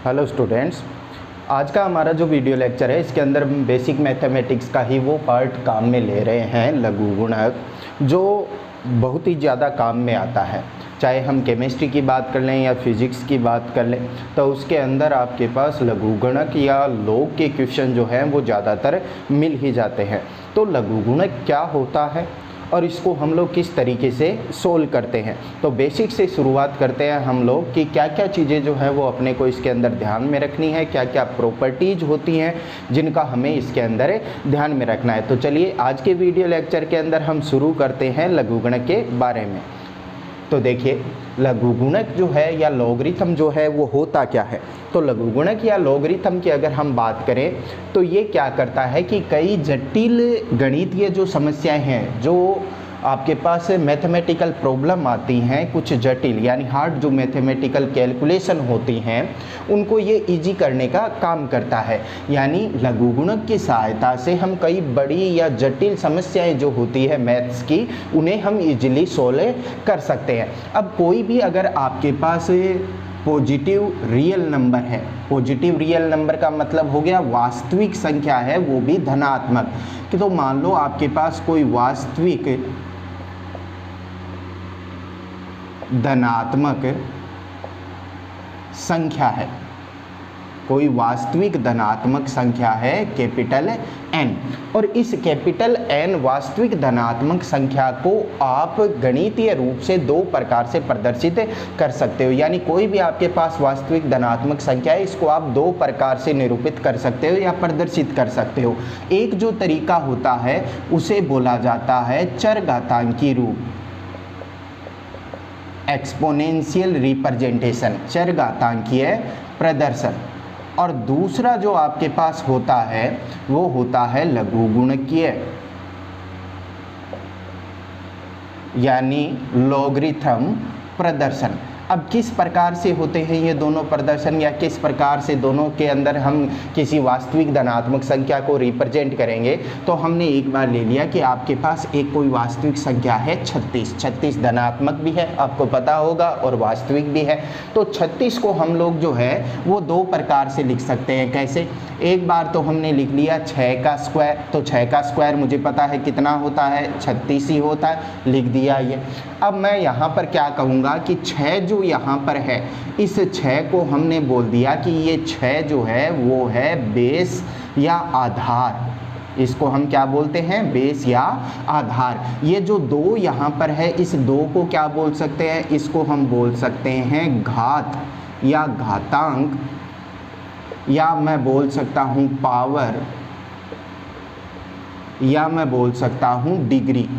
Hello students, आज का हमारा जो वीडियो लेक्चर है इसके अंदर हम बेसिक मैथमेटिक्स का ही वो पार्ट काम में ले रहे हैं, लघुगुणक, जो बहुत ही ज़्यादा काम में आता है। चाहे हम केमिस्ट्री की बात कर लें या फिज़िक्स की बात कर लें तो उसके अंदर आपके पास लघुगुणक या लॉग के क्वेश्चन जो हैं वो ज़्यादातर मिल ही जाते हैं। तो लघुगुणक क्या होता है और इसको हम लोग किस तरीके से सोल्व करते हैं, तो बेसिक से शुरुआत करते हैं हम लोग कि क्या क्या चीज़ें जो है वो अपने को इसके अंदर ध्यान में रखनी है, क्या क्या प्रॉपर्टीज़ होती हैं जिनका हमें इसके अंदर ध्यान में रखना है। तो चलिए आज के वीडियो लेक्चर के अंदर हम शुरू करते हैं लघुगुणक के बारे में। तो देखिए, लघुगुणक जो है या लॉगरिथम जो है वो होता क्या है। तो लघुगुणक या लॉगरिथम की अगर हम बात करें तो ये क्या करता है कि कई जटिल गणितीय जो समस्याएं हैं, जो आपके पास मैथमेटिकल प्रॉब्लम आती हैं, कुछ जटिल यानी हार्ड जो मैथमेटिकल कैलकुलेशन होती हैं, उनको ये इजी करने का काम करता है। यानी लघुगुणक की सहायता से हम कई बड़ी या जटिल समस्याएं जो होती है मैथ्स की, उन्हें हम इजीली सोल्व कर सकते हैं। अब कोई भी अगर आपके पास पॉजिटिव रियल नंबर है, पॉजिटिव रियल नंबर का मतलब हो गया वास्तविक संख्या है, वो भी धनात्मक, कि तो मान लो आपके पास कोई वास्तविक धनात्मक संख्या है, कोई वास्तविक धनात्मक संख्या है कैपिटल N, और इस कैपिटल N वास्तविक धनात्मक संख्या को आप गणितीय रूप से दो प्रकार से प्रदर्शित कर सकते हो। यानी कोई भी आपके पास वास्तविक धनात्मक संख्या है, इसको आप दो प्रकार से निरूपित कर सकते हो या प्रदर्शित कर सकते हो। एक जो तरीका होता है उसे बोला जाता है चरघातांकी रूप, एक्सपोनेंशियल रिप्रेजेंटेशन, चरघातांकीय प्रदर्शन। और दूसरा जो आपके पास होता है वो होता है लघुगुणकीय यानी लॉगरिथम प्रदर्शन। अब किस प्रकार से होते हैं ये दोनों प्रदर्शन, या किस प्रकार से दोनों के अंदर हम किसी वास्तविक धनात्मक संख्या को रिप्रेजेंट करेंगे। तो हमने एक बार ले लिया कि आपके पास एक कोई वास्तविक संख्या है 36, 36 धनात्मक भी है आपको पता होगा और वास्तविक भी है। तो 36 को हम लोग जो है वो दो प्रकार से लिख सकते हैं। कैसे? एक बार तो हमने लिख लिया 6 का स्क्वायर, तो 6 का स्क्वायर मुझे पता है कितना होता है, 36 ही होता है, लिख दिया ये। अब मैं यहाँ पर क्या कहूँगा कि 6 जो यहाँ पर है, इस 6 को हमने बोल दिया कि ये 6 जो है वो है बेस या आधार। इसको हम क्या बोलते हैं? बेस या आधार। ये जो 2 यहाँ पर है, इस 2 को क्या बोल सकते हैं? इसको हम बोल सकते हैं घात या घातांक, या मैं बोल सकता हूँ पावर, या मैं बोल सकता हूँ डिग्री।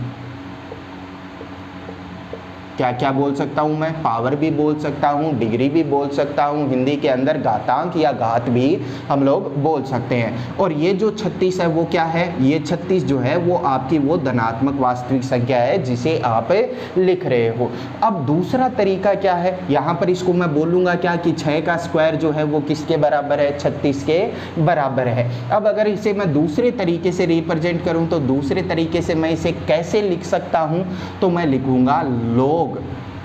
क्या क्या बोल सकता हूँ मैं? पावर भी बोल सकता हूँ, डिग्री भी बोल सकता हूँ, हिंदी के अंदर घातांक या घात भी हम लोग बोल सकते हैं। और ये जो 36 है वो क्या है? ये 36 जो है वो आपकी वो धनात्मक वास्तविक संख्या है जिसे आप लिख रहे हो। अब दूसरा तरीका क्या है? यहाँ पर इसको मैं बोलूँगा क्या कि 6 का स्क्वायर जो है वो किसके बराबर है? 36 के बराबर है। अब अगर इसे मैं दूसरे तरीके से रिप्रेजेंट करूँ तो दूसरे तरीके से मैं इसे कैसे लिख सकता हूँ? तो मैं लिखूँगा लॉग।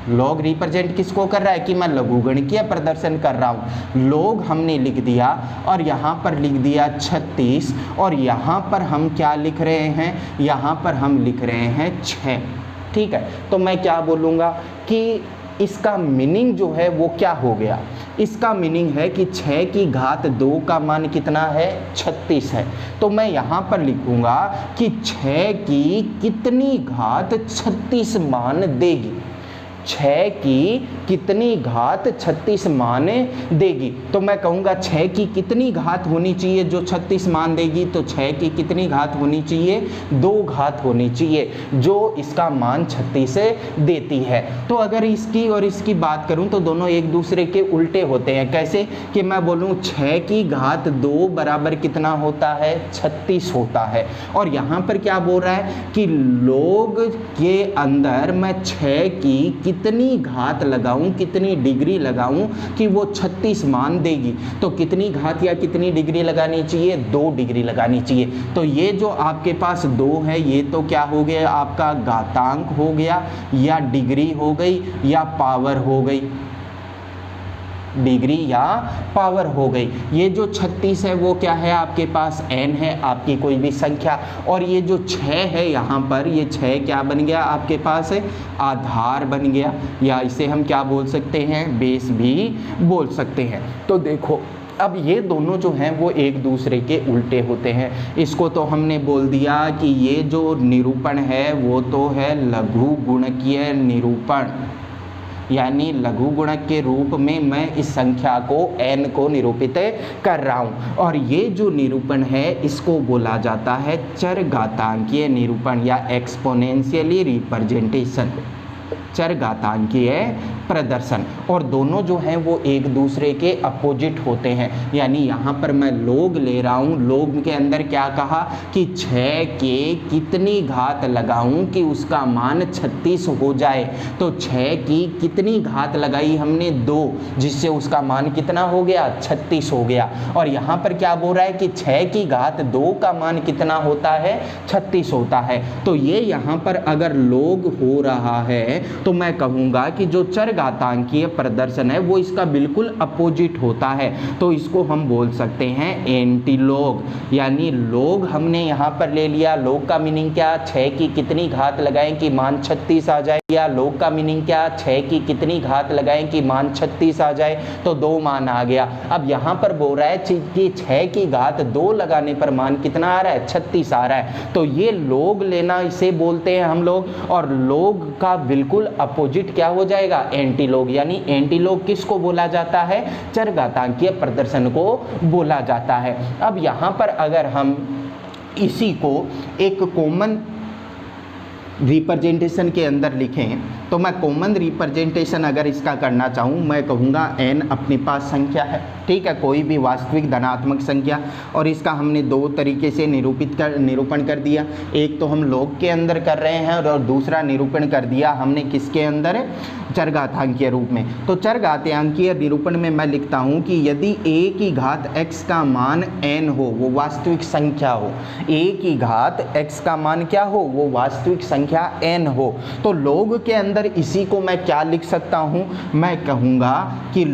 लॉग रिप्रेजेंट किसको कर रहा है कि मैं लघुगणकीय प्रदर्शन कर रहा हूँ। लॉग हमने लिख दिया और यहाँ पर लिख दिया 36, और यहाँ पर हम क्या लिख रहे हैं? यहाँ पर हम लिख रहे हैं 6। ठीक है, तो मैं क्या बोलूँगा कि इसका मीनिंग जो है वो क्या हो गया? इसका मीनिंग है कि 6 की घात 2 का मान कितना है? 36 है। तो मैं यहाँ पर लिखूँगा कि 6 की कितनी घात 36 मान देगी, 6 की कितनी घात 36 मान देगी। तो मैं कहूँगा 6 की कितनी घात होनी चाहिए जो 36 मान देगी? तो 6 की कितनी घात होनी चाहिए? 2 घात होनी चाहिए जो इसका मान 36 देती है। तो अगर इसकी और इसकी बात करूं तो दोनों एक दूसरे के उल्टे होते हैं। कैसे? कि मैं बोलूं 6 की घात 2 बराबर कितना होता है? 36 होता है। और यहाँ पर क्या बोल रहा है कि लॉग के अंदर मैं 6 की कितनी घात लगाऊं, कितनी डिग्री लगाऊं कि वो 36 मान देगी। तो कितनी घात या कितनी डिग्री लगानी चाहिए? 2 डिग्री लगानी चाहिए। तो ये जो आपके पास 2 है, ये तो क्या हो गया? आपका घातांक हो गया, या डिग्री हो गई, या पावर हो गई। डिग्री या पावर हो गई। ये जो 36 है वो क्या है आपके पास n है आपकी कोई भी संख्या, और ये जो 6 है यहाँ पर, ये 6 क्या बन गया आपके पास है, आधार बन गया, या इसे हम क्या बोल सकते हैं, बेस भी बोल सकते हैं। तो देखो अब ये दोनों जो हैं वो एक दूसरे के उल्टे होते हैं। इसको तो हमने बोल दिया कि ये जो निरूपण है वो तो है लघु गुणकीय निरूपण, यानी लघु गुणक के रूप में मैं इस संख्या को n को निरूपित कर रहा हूँ। और ये जो निरूपण है इसको बोला जाता है चरघातांकीय निरूपण या एक्सपोनेंशियली रिप्रेजेंटेशन, चरघातांकीय प्रदर्शन। और दोनों जो हैं वो एक दूसरे के अपोजिट होते हैं, यानी यहाँ पर मैं log ले रहा हूँ, log के अंदर क्या कहा कि 6 के कितनी घात लगाऊं कि उसका मान 36 हो जाए। तो 6 की कितनी घात लगाई हमने, 2, जिससे उसका मान कितना हो गया, 36 हो गया। और यहाँ पर क्या बोल रहा है कि 6 की घात 2 का मान कितना होता है, 36 होता है। तो ये यहाँ पर अगर log हो रहा है तो मैं कहूँगा कि जो चरघातांकीय प्रदर्शन है वो इसका बिल्कुल अपोजिट होता है। तो इसको हम बोल सकते हैं एंटी लॉग, यानी log हमने यहाँ पर ले लिया। log का मीनिंग क्या, 6 की कितनी घात लगाएं कि मान 36 आ जाए, या log का मीनिंग क्या, 6 की कितनी घात लगाएं कि मान 36 आ जाए, तो 2 मान आ गया। अब यहाँ पर बोल रहा है कि 6 की घात 2 लगाने पर मान कितना आ रहा है, 36 आ रहा है। तो ये log लेना इसे बोलते हैं हम लोग, और log का बिल्कुल अपोजिट क्या हो जाएगा, एंटी लॉग। यानी एंटी लॉग किसको बोला जाता है, चरघातांकीय प्रदर्शन को बोला जाता है। अब यहाँ पर अगर हम इसी को एक कॉमन रिप्रेजेंटेशन के अंदर लिखें, तो मैं कॉमन रिप्रेजेंटेशन अगर इसका करना चाहूँ, मैं कहूँगा n अपने पास संख्या है, ठीक है, कोई भी वास्तविक धनात्मक संख्या। और इसका हमने 2 तरीके से निरूपण कर दिया। एक तो हम log के अंदर कर रहे हैं और दूसरा निरूपण कर दिया हमने किसके अंदर, चरघातांकीय रूप में। तो चरघातांकीय निरूपण में मैं लिखता हूँ कि यदि a की घात x का मान n हो, वो वास्तविक संख्या हो, a की घात x का मान क्या हो, वो वास्तविक संख्या n हो, तो log के अंदर इसी को मैं क्या लिख सकता हूँ, मैं कहूँगा कि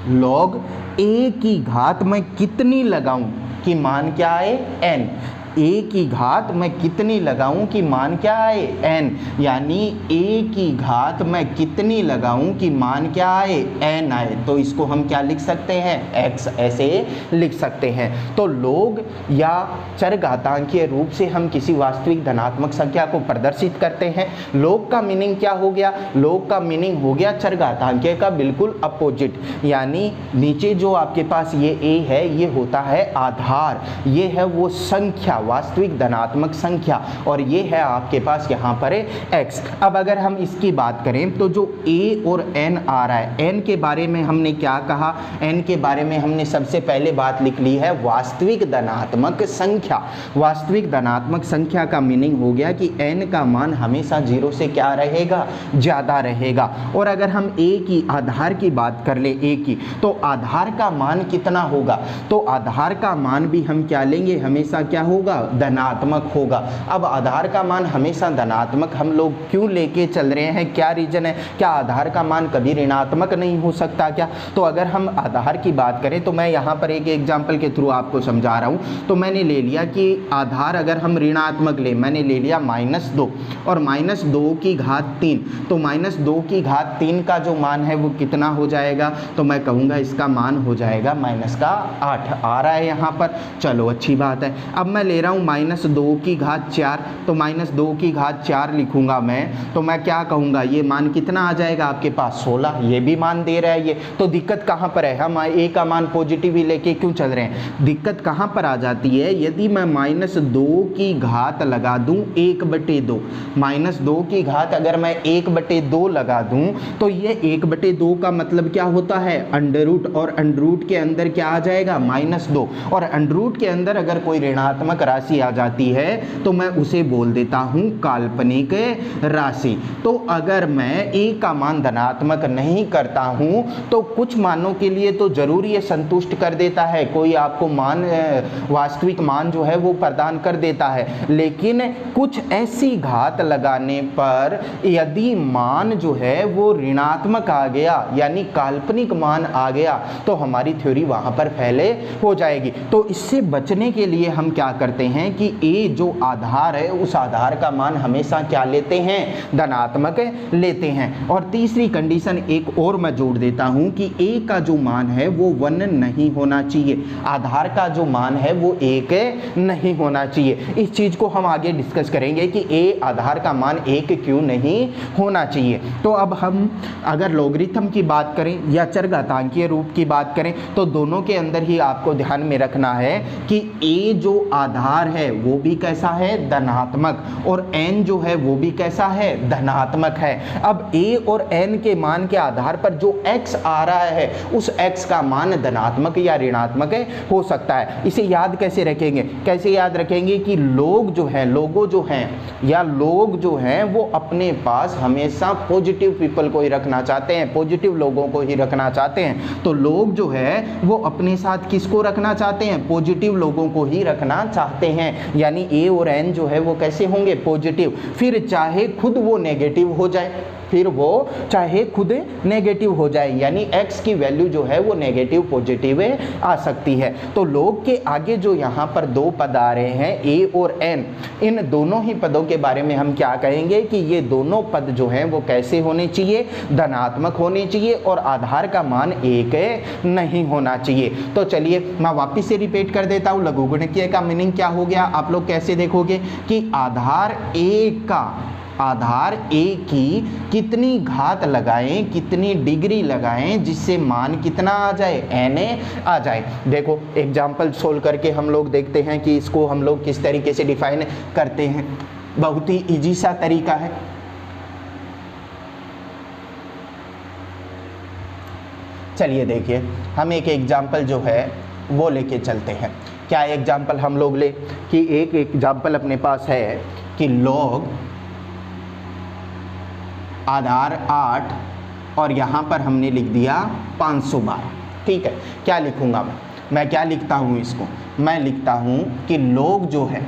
log a की घात मैं कितनी लगाऊं कि मान क्या आए, n। a की घात मैं कितनी लगाऊं कि मान क्या आए, n, यानी a की घात मैं कितनी लगाऊं कि मान क्या आए, n आए। तो इसको हम क्या लिख सकते हैं, x ऐसे लिख सकते हैं। तो log या चरघातांकीय रूप से हम किसी वास्तविक धनात्मक संख्या को प्रदर्शित करते हैं। log का मीनिंग क्या हो गया, log का मीनिंग हो गया चरघातांकीय का बिल्कुल अपोजिट, यानी नीचे जो आपके पास ये a है ये होता है आधार, ये है वो संख्या, वास्तविक धनात्मक संख्या, और ये है आपके पास यहाँ पर x। अब अगर हम इसकी बात करें तो जो a और n आ रहा है, n के बारे में हमने क्या कहा, n के बारे में हमने सबसे पहले बात लिख ली है वास्तविक धनात्मक संख्या। वास्तविक धनात्मक संख्या का मीनिंग हो गया कि n का मान हमेशा 0 से क्या रहेगा, ज़्यादा रहेगा। और अगर हम a की आधार की बात कर ले, a की, तो आधार का मान कितना होगा, तो आधार का मान भी हम क्या लेंगे, हमेशा क्या होगा, धनात्मक होगा। अब आधार का मान हमेशा धनात्मक हम लोग क्यों लेके चल रहे हैं, क्या रीजन है, क्या आधार का मान कभी ऋणात्मक नहीं हो सकता क्या? तो अगर हम आधार की बात करें तो मैं यहाँ पर एक एग्जाम्पल के थ्रू आपको समझा रहा हूँ। तो मैंने ले लिया कि आधार अगर हम ऋणात्मक ले, मैंने ले लिया -2 और -2 की घात 3, तो -2 की घात 3 का जो मान है वो कितना हो जाएगा, तो मैं कहूँगा इसका मान हो जाएगा -8 आ रहा है यहाँ पर। चलो अच्छी बात है। अब मैं ले रहा हूँ -2 की घात 4, तो -2 की घात 4 लिखूंगा मैं, तो मैं क्या कहूँगा, ये मान कितना आ जाएगा आपके पास, 16। ये भी मान दे रहा है ये, तो दिक्कत कहाँ पर है, हम a का मान पॉजिटिव ही लेके क्यों चल रहे हैं। दिक्कत कहाँ पर आ जाती है, यदि मैं -2 की घात लगा दूँ 1/2, -2 की घात अगर मैं 1/2 लगा दूँ तो ये 1/2 का मतलब क्या होता है, अंडर रूट, और अंडर रूट के अंदर क्या आ जाएगा, -2, और अंडर रूट के अंदर अगर कोई ऋणात्मक राशि आ जाती है तो मैं उसे बोल देता हूँ काल्पनिक राशि। तो अगर मैं a का मान धनात्मक नहीं करता हूँ तो कुछ मानों के लिए तो जरूर ये संतुष्ट कर देता है, कोई आपको मान वास्तविक मान जो है वो प्रदान कर देता है, लेकिन कुछ ऐसी घात लगाने पर यदि मान जो है वो ऋणात्मक आ गया यानी काल्पनिक मान आ गया तो हमारी थ्योरी वहां पर फैले हो जाएगी। तो इससे बचने के लिए हम क्या करते हैं कि a जो आधार है उस आधार का मान हमेशा क्या लेते हैं, धनात्मक लेते हैं। और तीसरी कंडीशन एक और मैं जोड़ देता हूं कि a का जो मान है वो 1 नहीं होना चाहिए, आधार का जो मान है वो 1 नहीं होना चाहिए। इस चीज को हम आगे डिस्कस करेंगे कि a आधार का मान 1 क्यों नहीं होना चाहिए। तो अब हम अगर लॉगरिथम की बात करें या चरघातांकीय रूप की बात करें तो दोनों के अंदर ही आपको ध्यान में रखना है कि a जो आधार है वो भी कैसा है, धनात्मक, और n जो है वो भी कैसा है, धनात्मक है। अब a और n के मान के आधार पर जो x आ रहा है उस x का मान धनात्मक या ऋणात्मक हो सकता है। इसे याद कैसे रखेंगे, कैसे याद रखेंगे कि लोग जो है, लोगों जो हैं या लोग जो हैं वो अपने पास हमेशा पॉजिटिव पीपल को ही रखना चाहते हैं, पॉजिटिव लोगों को ही रखना चाहते हैं। तो लोग जो है वो अपने साथ किसको रखना चाहते हैं, पॉजिटिव लोगों को ही रखना चाहते हैं, यानी a और n जो है वो कैसे होंगे, पॉजिटिव। फिर चाहे खुद वो नेगेटिव हो जाए, फिर वो चाहे खुद नेगेटिव हो जाए, यानी x की वैल्यू जो है वो नेगेटिव पॉजिटिव आ सकती है। तो लोग के आगे जो यहाँ पर दो पद आ रहे हैं a और n, इन दोनों ही पदों के बारे में हम क्या कहेंगे कि ये दोनों पद जो हैं वो कैसे होने चाहिए, धनात्मक होने चाहिए और आधार का मान 1 नहीं होना चाहिए। तो चलिए मैं वापस से रिपीट कर देता हूँ, लघुगणकीय का मीनिंग क्या हो गया, आप लोग कैसे देखोगे कि आधार a की कितनी घात लगाएं, कितनी डिग्री लगाएं जिससे मान कितना आ जाए, na आ जाए। देखो एग्जाम्पल सोल्व करके हम लोग देखते हैं कि इसको हम लोग किस तरीके से डिफाइन करते हैं। बहुत ही इजी सा तरीका है। चलिए देखिए, हम एक एग्जाम्पल जो है वो लेके चलते हैं। क्या एग्जाम्पल हम लोग ले कि एक एग्जाम्पल अपने पास है कि log आधार 8 और यहाँ पर हमने लिख दिया 512। ठीक है, क्या लिखूँगा मैं क्या लिखता हूँ इसको, मैं लिखता हूँ कि log जो है,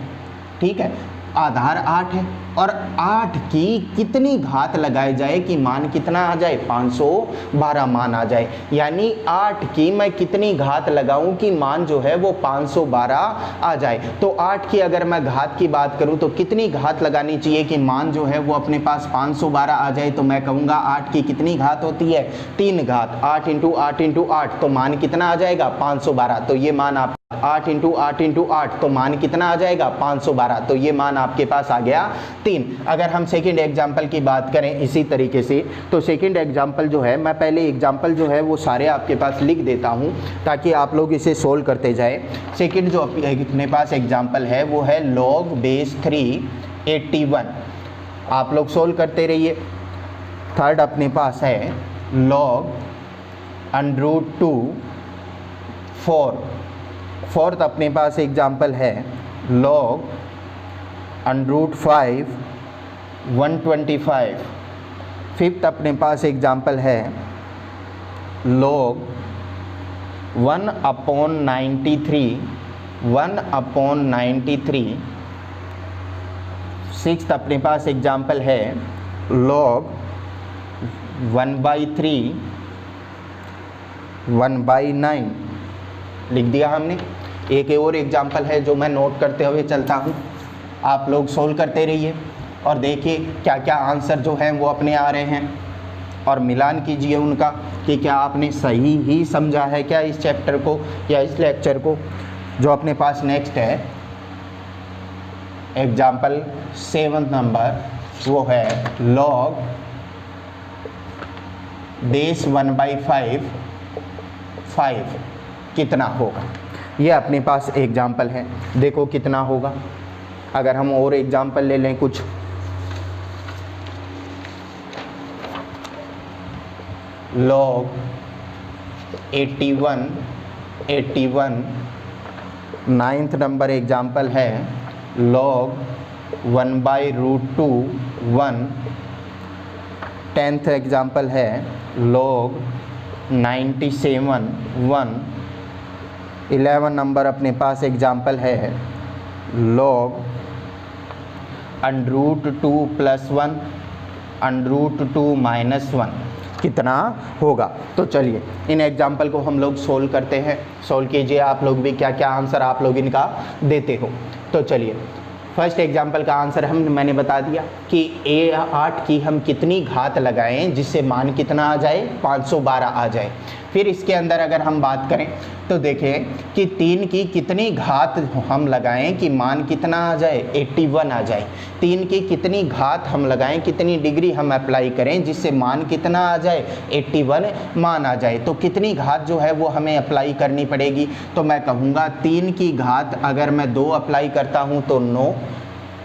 ठीक है, आधार 8 है और 8 की कितनी घात लगाई जाए कि मान कितना आ जाए, 512 मान आ जाए। यानी 8 की मैं कितनी घात लगाऊं कि मान जो है वो 512 आ जाए। तो 8 की अगर मैं घात की बात करूं तो कितनी घात लगानी चाहिए कि मान जो है वो अपने पास 512 आ जाए। तो मैं कहूँगा 8 की कितनी घात होती है, 3 घात, 8 इंटू 8 इंटू 8, तो मान कितना आ जाएगा, 512। तो ये मान आप 8 इंटू 8 इंटू 8, तो मान कितना आ जाएगा, 512। तो ये मान आपके पास आ गया 3। अगर हम सेकंड एग्जाम्पल की बात करें इसी तरीके से, तो सेकंड एग्जाम्पल जो है, मैं पहले एग्जाम्पल जो है वो सारे आपके पास लिख देता हूँ ताकि आप लोग इसे सोल्व करते जाए। सेकंड जो अपने पास एग्जाम्पल है वो है log बेस 3 81। आप लोग सोल्व करते रहिए। थर्ड अपने पास है log √2 4। फोर्थ अपने पास एग्जाम्पल है log √5 125। फिफ्थ अपने पास एग्जाम्पल है log 1/93। सिक्स्थ अपने पास एग्जाम्पल है log 1/3 1/9। लिख दिया हमने। एक और एग्जाम्पल है जो मैं नोट करते हुए चलता हूँ, आप लोग सोल्व करते रहिए और देखिए क्या क्या आंसर जो हैं वो अपने आ रहे हैं और मिलान कीजिए उनका कि क्या आपने सही ही समझा है क्या इस चैप्टर को या इस लेक्चर को। जो अपने पास नेक्स्ट है एग्जाम्पल 7 नंबर, वो है log बेस 1/5 5 कितना होगा। ये अपने पास एग्जाम्पल है, देखो कितना होगा। अगर हम और एग्जाम्पल ले लें कुछ, log 81 9th नंबर एग्जाम्पल है log 1/√2 1। 10th एग्जाम्पल है log 97 1। 11 नंबर अपने पास एग्जाम्पल है log √2 + 1 √2 - 1 कितना होगा। तो चलिए इन एग्जाम्पल को हम लोग सोल्व करते हैं। सोल्व कीजिए आप लोग भी, क्या क्या आंसर आप लोग इनका देते हो। तो चलिए फर्स्ट एग्जाम्पल का आंसर मैंने बता दिया कि A8 की हम कितनी घात लगाएं जिससे मान कितना आ जाए, 512 आ जाए। फिर इसके अंदर अगर हम बात करें तो देखें कि 3 की कितनी घात हम लगाएं कि मान कितना आ जाए, 81 आ जाए। 3 की कितनी घात हम लगाएं, कितनी डिग्री हम अप्लाई करें जिससे मान कितना आ जाए, 81 मान आ जाए। तो कितनी घात जो है वो हमें अप्लाई करनी पड़ेगी। तो मैं कहूँगा 3 की घात अगर मैं 2 अप्लाई करता हूँ तो 9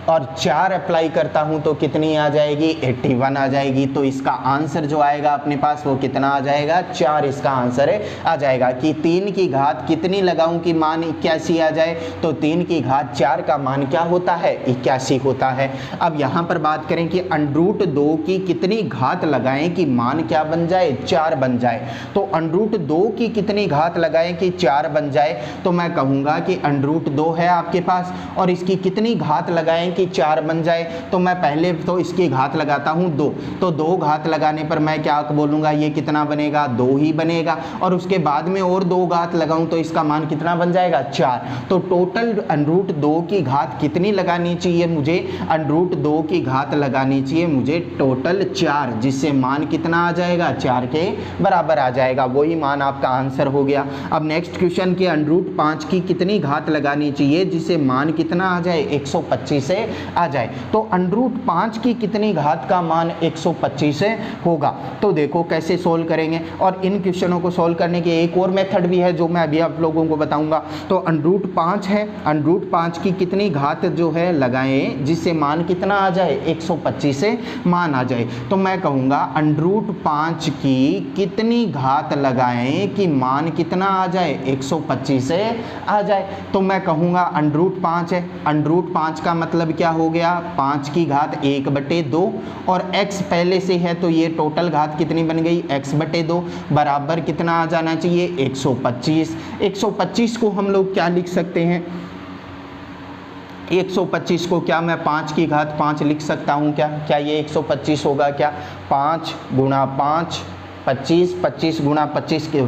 और 4 अप्लाई करता हूं तो कितनी आ जाएगी, 81 आ जाएगी। तो इसका आंसर जो आएगा अपने पास वो कितना आ जाएगा, 4 इसका आंसर आ जाएगा। कि 3 की घात कितनी लगाऊं कि मान 81 आ जाए, तो 3 की घात 4 का मान क्या होता है, 81 होता है। अब यहाँ पर बात करें कि √2 की कितनी घात लगाएं कि मान क्या बन जाए, 4 बन जाए। तो √2 की कितनी घात लगाएं कि 4 बन जाए, तो मैं कहूँगा कि √2 है आपके पास और इसकी कितनी घात लगाएं कि 4 बन जाए। तो मैं पहले तो इसकी घात लगाता हूं 2, तो 2 घात लगाने पर मैं क्या बोलूँगा, ये कितना बनेगा, 2 ही बनेगा। और उसके बाद में और 2 घात लगाऊं तो इसका मान कितना बन जाएगा, 4। तो टोटल √2 की घात कितनी लगानी चाहिए मुझे, √2 की घात लगानी चाहिए मुझे टोटल 4, जिससे मान कितना आ जाएगा, 4 के बराबर आ जाएगा। वही मान आपका आंसर हो गया। अब नेक्स्ट क्वेश्चन के √5 की कितनी घात लगानी चाहिए जिससे मान कितना आ जाए, 125 से आ जाए। तो √5 की कितनी घात का मान 125 से होगा। तो देखो कैसे सोल्व करेंगे। और इन क्वेश्चनों को सोल्व करने के एक और मेथड भी है जो मैं अभी आप लोगों को बताऊंगा। तो √5 है, √5 की कितनी घात जो है लगाएं जिससे मान कितना आ जाए, 125 से मान आ जाए। तो मैं कहूँगा √5 की कितनी घात लगाएं कि मान कितना आ जाए, 125 से आ जाए। तो मैं कहूँगा √5 है, √5 का मतलब क्या हो गया, 5 की घात 1/2 और x पहले से है तो ये टोटल घात कितनी बन गई, x/2 बराबर कितना आ जाना चाहिए, 125। 125 को हम लोग क्या लिख सकते हैं, 125 को क्या मैं 5 की घात 5 लिख सकता हूँ क्या ये 125 होगा क्या, 5 × 5 25, 25 × 25 के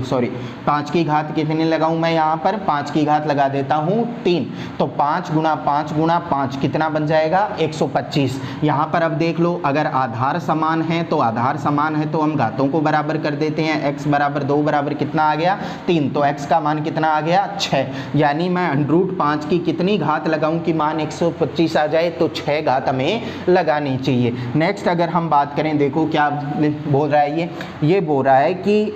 5 की घात कितनी लगाऊं मैं यहाँ पर, 5 की घात लगा देता हूँ 3। तो 5 × 5 × 5 कितना बन जाएगा, 125। यहाँ पर अब देख लो, अगर आधार समान है तो आधार समान है तो हम घातों को बराबर कर देते हैं। x = 2 बराबर कितना आ गया, 3। तो x का मान कितना आ गया, 6। यानी मैं √5 की कितनी घात लगाऊं कि मान 125 आ जाए, तो 6 घात हमें लगानी चाहिए। नेक्स्ट अगर हम बात करें, देखो क्या बोल रहा है ये बोल रहा है कि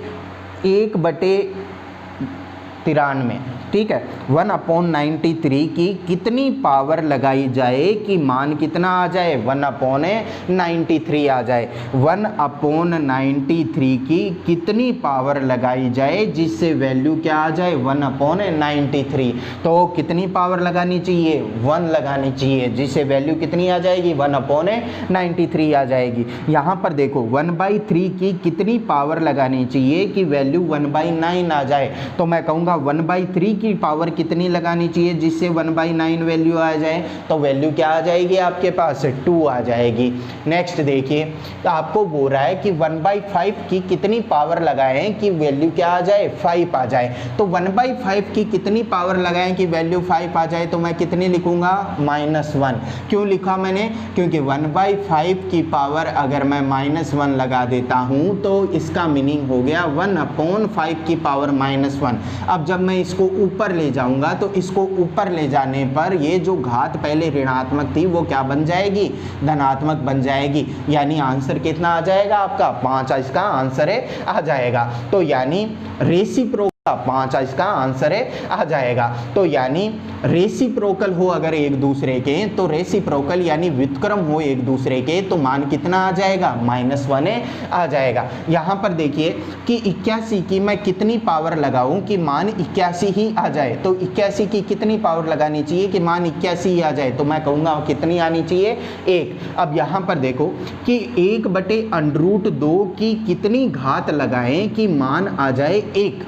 1/93, ठीक है, 1/93 की कितनी पावर लगाई जाए कि मान कितना आ जाए, 1/93 आ जाए। 1/93 की कितनी पावर लगाई जाए जिससे वैल्यू क्या आ जाए, 1/93। तो कितनी पावर लगानी चाहिए, 1 लगानी चाहिए, जिससे वैल्यू कितनी आ जाएगी, 1/93 आ जाएगी। यहाँ पर देखो 1/3 की कितनी पावर लगानी चाहिए कि वैल्यू 1/9 आ जाए। तो मैं कहूँगा 1/3 की पावर कितनी लगानी चाहिए जिससे 1/9 वैल्यू आ जाए। तो वैल्यू क्या आ जाएगी आपके पास, 2 आ जाएगी। नेक्स्ट देखिए, तो आपको बोल रहा है कि 1/5 की कितनी पावर लगाएं कि वैल्यू क्या आ जाए, 5 आ जाए। तो 1/5 की कितनी पावर लगाएं कि वैल्यू 5 आ जाए, तो मैं कितनी लिखूंगा, -1। क्यों लिखा मैंने, क्योंकि 1/5 की पावर अगर मैं -1 लगा देता हूं तो इसका मीनिंग हो गया 1/5 की पावर -1। अब जब मैं इसको ऊपर ले जाऊंगा तो इसको ऊपर ले जाने पर ये जो घात पहले ऋणात्मक थी वो क्या बन जाएगी, धनात्मक बन जाएगी। यानी आंसर कितना आ जाएगा आपका, 5 इसका आंसर है आ जाएगा। तो यानी रेसिप्रोकल 5 इसका आंसर है आ जाएगा। तो यानी रेसिप्रोकल हो अगर एक दूसरे के, तो रेसिप्रोकल यानी व्युत्क्रम हो एक दूसरे के, तो मान कितना आ जाएगा, -1 आ जाएगा। यहाँ पर देखिए कि 81 की मैं कितनी पावर लगाऊं कि मान 81 ही आ जाए, तो 81 की कितनी पावर लगानी चाहिए कि मान 81 ही आ जाए, तो मैं कहूँगा कितनी आनी चाहिए, 1। अब यहाँ पर देखो कि 1/√2 की कितनी घात लगाएं कि मान आ जाए 1।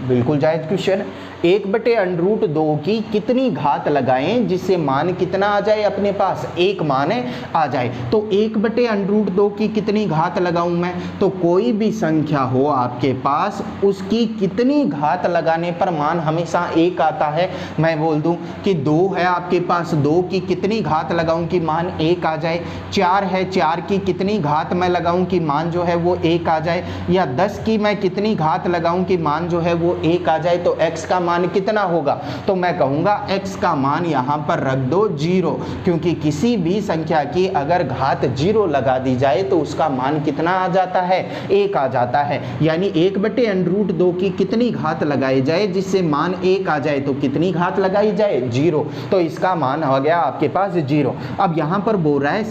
बिल्कुल जायज़ क्वेश्चन। 1/√2 की कितनी घात लगाएं जिससे मान कितना आ जाए अपने पास, 1 मान आ जाए। तो 1/√2 की कितनी घात लगाऊं मैं, तो कोई भी संख्या हो आपके पास उसकी कितनी घात लगाने पर मान हमेशा 1 आता है। मैं बोल दूं कि 2 है आपके पास, 2 की कितनी घात लगाऊं कि मान 1 आ जाए। 4 है, 4 की कितनी घात मैं लगाऊं कि मान जो है वो 1 आ जाए। या 10 की मैं कितनी घात लगाऊं कि मान जो है वो 1 आ जाए। तो x का मान कितना होगा, तो मैं कहूंगा x का मान यहां पर रख दो 0, क्योंकि किसी भी संख्या की अगर घात 0 लगा दी जाए तो उसका मान कितना आ जाता है, 1 आ जाता है। यानी 1/√2 की कितनी घात लगाई जाए जिससे मान 1 आ जाए, तो कितनी घात लगाई जाए, 0, तो इसका मान हो गया आपके पास 0। अब यहां पर बोल रहा है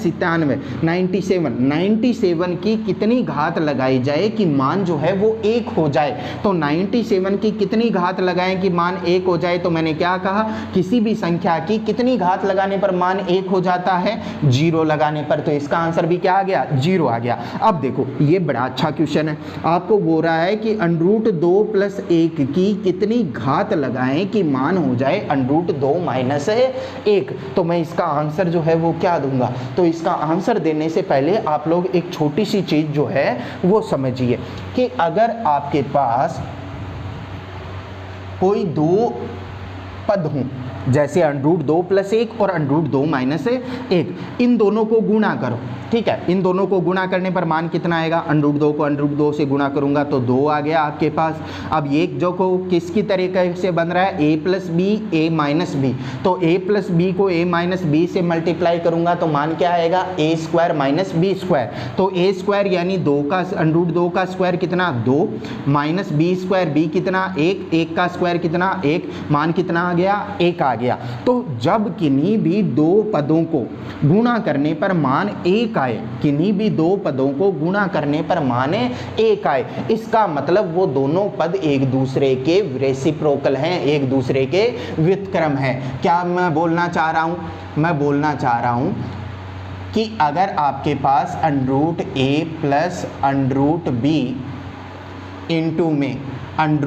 97 की कितनी घात लगाई जाए कि मान जो है वो 1 हो जाए। तो 97 की कितनी घात लगाएं कि मान 1 हो जाए, तो मैंने क्या कहा, किसी भी संख्या की कितनी घात लगाने पर मान 1 हो जाता है, 0 लगाने पर। तो इसका आंसर भी क्या आ गया, 0 आ गया। अब देखो ये बड़ा अच्छा क्वेश्चन है, आपको बोल रहा है कि √2 + 1 की कितनी घात लगाएं कि मान हो जाए √2 - 1। तो मैं इसका आंसर जो है वो क्या दूंगा, तो इसका आंसर देने से पहले आप लोग एक छोटी सी चीज जो है वो समझिए कि अगर आपके पास कोई 2 पद हों, जैसे √2 + 1 और √2 - 1, इन दोनों को गुणा करो, ठीक है। इन दोनों को गुणा करने पर मान कितना आएगा, √2 को √2 से गुणा करूंगा तो 2 आ गया आपके पास। अब ये जो को किसकी तरीके से बन रहा है, a + b a - b, तो a + b को a - b से मल्टीप्लाई करूंगा तो मान क्या आएगा, a² - b²। तो a² यानी 2 का √2 का स्क्वायर कितना, 2 - b² b कितना, 1, 1 का स्क्वायर कितना, 1, मान कितना आ गया, 1 आ गया। तो जब किन्हीं भी 2 पदों को गुणा करने पर मान 1 आए, किन्हीं भी 2 पदों को गुणा करने पर मान 1 आए, इसका मतलब वो दोनों पद एक दूसरे के रेसिप्रोकल हैं, एक दूसरे के व्युत्क्रम हैं। क्या मैं बोलना चाह रहा हूं, मैं बोलना चाह रहा हूं कि अगर आपके पास √a + √b इंटू में √a -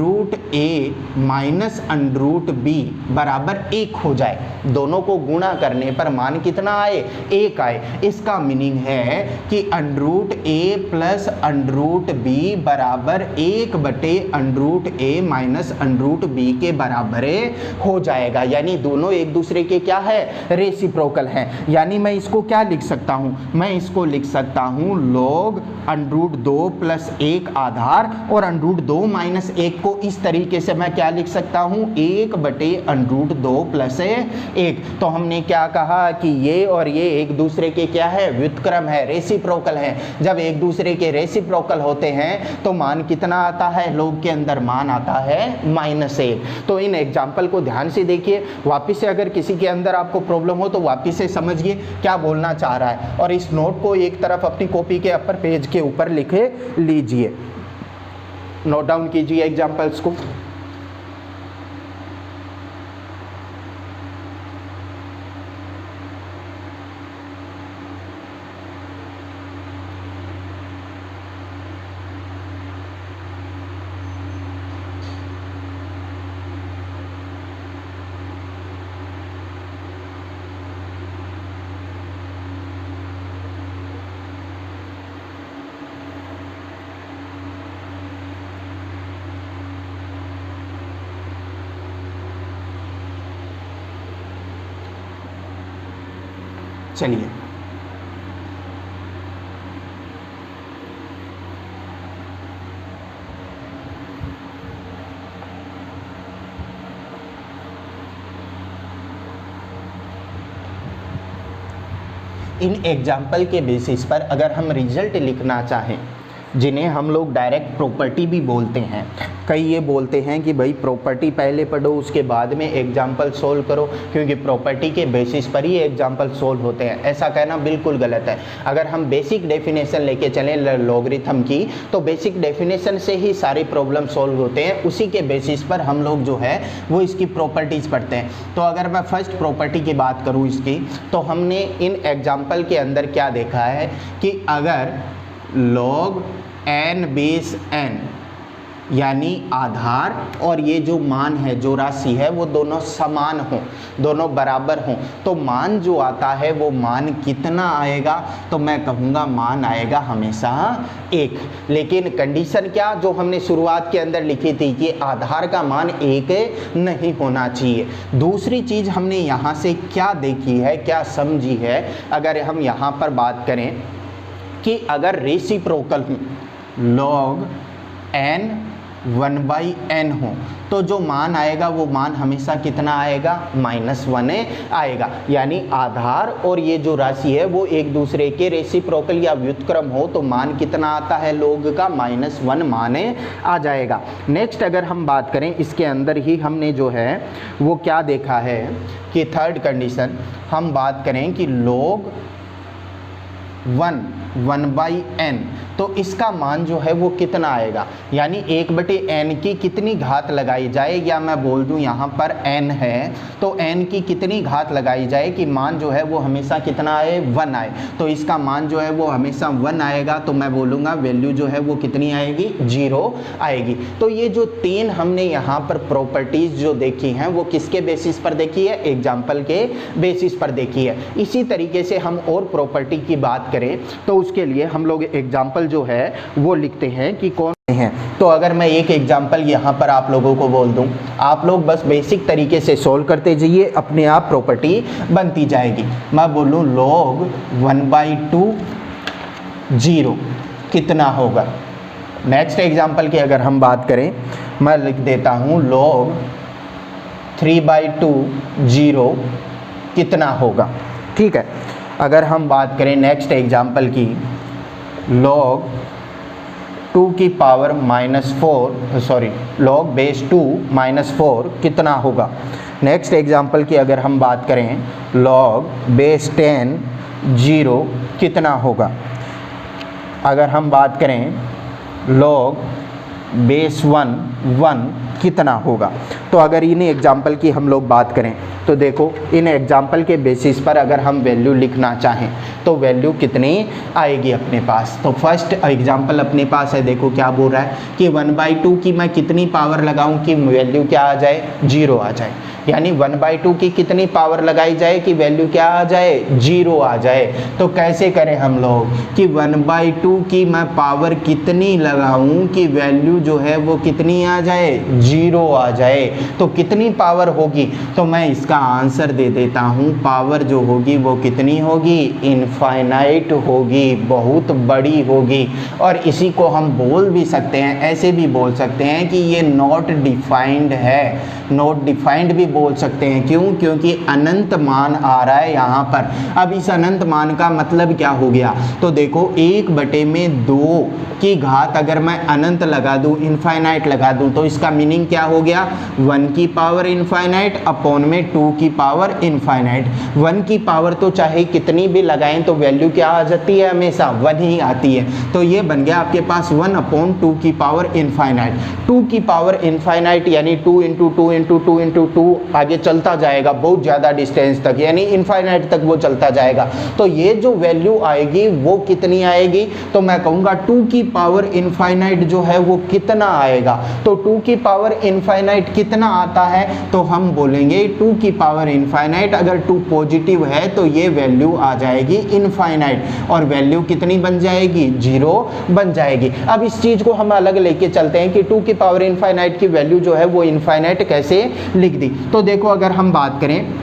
√b बराबर 1 हो जाए, दोनों को गुणा करने पर मान कितना आए, 1 आए। इसका मीनिंग है कि √a + √b बराबर 1/√a - √b के बराबर हो जाएगा। यानी दोनों एक दूसरे के क्या है, रेसिप्रोकल हैं। यानी मैं इसको क्या लिख सकता हूँ, मैं इसको लिख सकता हूँ log √2 + 1 आधार और √2 - 1 को इस तरीके से मैं क्या लिख सकता हूँ, 1/√2 + 1। तो हमने क्या कहा कि ये और ये एक दूसरे के क्या है, व्युत्क्रम है, रेसिप्रोकल है। जब एक दूसरे के रेसिप्रोकल होते हैं तो मान कितना आता है, log के अंदर मान आता है -1। तो इन एग्जाम्पल को ध्यान से देखिए, वापिस से अगर किसी के अंदर आपको प्रॉब्लम हो तो वापिस से समझिए क्या बोलना चाह रहा है, और इस नोट को एक तरफ अपनी कॉपी के अपर पेज के ऊपर लिख लीजिए, नोट डाउन कीजिए एग्जाम्पल्स को। चलिए इन एग्जाम्पल के बेसिस पर अगर हम रिजल्ट लिखना चाहें, जिन्हें हम लोग डायरेक्ट प्रॉपर्टी भी बोलते हैं। कई ये बोलते हैं कि भाई प्रॉपर्टी पहले पढ़ो उसके बाद में एग्जाम्पल सोल्व करो, क्योंकि प्रॉपर्टी के बेसिस पर ही एग्जाम्पल सोल्व होते हैं। ऐसा कहना बिल्कुल गलत है। अगर हम बेसिक डेफिनेशन लेके चलें लॉगरिथम की, तो बेसिक डेफिनेशन से ही सारे प्रॉब्लम सोल्व होते हैं, उसी के बेसिस पर हम लोग जो है वो इसकी प्रॉपर्टीज़ पढ़ते हैं। तो अगर मैं फर्स्ट प्रॉपर्टी की बात करूँ इसकी, तो हमने इन एग्जाम्पल के अंदर क्या देखा है कि अगर log n बेस n यानी आधार और ये जो मान है, जो राशि है, वो दोनों समान हों, दोनों बराबर हों, तो मान जो आता है वो मान कितना आएगा? तो मैं कहूँगा मान आएगा हमेशा 1। लेकिन कंडीशन क्या, जो हमने शुरुआत के अंदर लिखी थी कि आधार का मान 1 नहीं होना चाहिए। दूसरी चीज़ हमने यहाँ से क्या देखी है, क्या समझी है, अगर हम यहाँ पर बात करें कि अगर रेसिप्रोकल log n 1/n हो, तो जो मान आएगा वो मान हमेशा कितना आएगा? -1 आएगा। यानी आधार और ये जो राशि है वो एक दूसरे के रेसिप्रोकल या व्युत्क्रम हो, तो मान कितना आता है log का? -1 मान आ जाएगा। नेक्स्ट अगर हम बात करें, इसके अंदर ही हमने जो है वो क्या देखा है कि थर्ड कंडीशन हम बात करें कि log 1/n, तो इसका मान जो है वो कितना आएगा? यानी 1/n की कितनी घात लगाई जाए, या मैं बोल दूं यहाँ पर n है तो n की कितनी घात लगाई जाए कि मान जो है वो हमेशा कितना आए? 1 आए। तो इसका मान जो है वो हमेशा 1 आएगा, तो मैं बोलूँगा वैल्यू जो है वो कितनी आएगी? 0 आएगी। तो ये जो 3 हमने यहाँ पर प्रॉपर्टीज़ जो देखी हैं वो किसके बेसिस पर देखी है? एग्जाम्पल के बेसिस पर देखी है। इसी तरीके से हम और प्रॉपर्टी की बात करें तो उसके लिए हम लोग एग्जाम्पल जो है वो लिखते हैं कि कौन हैं। तो अगर मैं एक एग्जाम्पल यहाँ पर आप लोगों को बोल दूँ, आप लोग बस बेसिक तरीके से सोल्व करते जाइए, अपने आप प्रॉपर्टी बनती जाएगी। मैं बोलूँ log 1/2 0 कितना होगा? नेक्स्ट एग्जाम्पल की अगर हम बात करें, मैं लिख देता हूँ log 3/2 0 कितना होगा? ठीक है। अगर हम बात करें नेक्स्ट एग्जाम्पल की, log 2 की पावर log बेस 2 -4 कितना होगा? नेक्स्ट एग्जाम्पल की अगर हम बात करें, log बेस 10 0 कितना होगा? अगर हम बात करें log बेस 1 कितना होगा? तो अगर इन एग्जाम्पल की हम लोग बात करें तो देखो, इन एग्जाम्पल के बेसिस पर अगर हम वैल्यू लिखना चाहें तो वैल्यू कितनी आएगी अपने पास? तो फर्स्ट एग्जाम्पल अपने पास है, देखो क्या बोल रहा है कि 1/2 की मैं कितनी पावर लगाऊं कि वैल्यू क्या आ जाए? 0 आ जाए। यानी 1/2 की कितनी पावर लगाई जाए कि वैल्यू क्या आ जाए? 0 आ जाए। तो कैसे करें हम लोग कि 1/2 की मैं पावर कितनी लगाऊं कि वैल्यू जो है वो कितनी आ जाए? 0 आ जाए। तो कितनी पावर होगी? तो मैं इसका आंसर दे देता हूँ, पावर जो होगी वो कितनी होगी? इनफाइनाइट होगी, बहुत बड़ी होगी। और इसी को हम बोल भी सकते हैं, ऐसे भी बोल सकते हैं कि ये नॉट डिफाइंड है, नॉट डिफाइंड भी बोल सकते हैं। क्यों? क्योंकि अनंत मान आ रहा है यहाँ पर। अब इस अनंत मान का मतलब क्या हो गया? तो देखो 1/2 की घात अगर मैं अनंत लगा दूँ, इनफाइनाइट लगा दूँ, तो इसका मीनिंग क्या हो गया? 1 की पावर इनफाइनाइट अपॉन में 2 की पावर इनफाइनाइट। 1 की पावर तो चाहे कितनी भी लगाएं तो वैल्यू क्या आ जाती है? हमेशा 1 ही आती है। तो ये बन गया आपके पास 1/2 की पावर इनफाइनाइट। 2 की पावर इनफाइनाइट यानी 2 × 2 × 2 × 2 आगे चलता जाएगा बहुत ज़्यादा डिस्टेंस तक, यानी इनफाइनाइट तक वो चलता जाएगा। तो ये जो वैल्यू आएगी वो कितनी आएगी? तो मैं कहूँगा 2 की पावर इनफाइनाइट जो है वो कितना आएगा? तो 2 की पावर इनफाइनाइट कितना आता है? तो हम बोलेंगे 2 की पावर इनफाइनाइट, अगर 2 पॉजिटिव है तो ये वैल्यू आ जाएगी इनफाइनाइट, और वैल्यू कितनी बन जाएगी? 0 बन जाएगी। अब इस चीज़ को हम अलग लेके चलते हैं कि 2 की पावर इनफाइनाइट की वैल्यू जो है वो इनफाइनाइट कैसे लिख दी। तो देखो अगर हम बात करें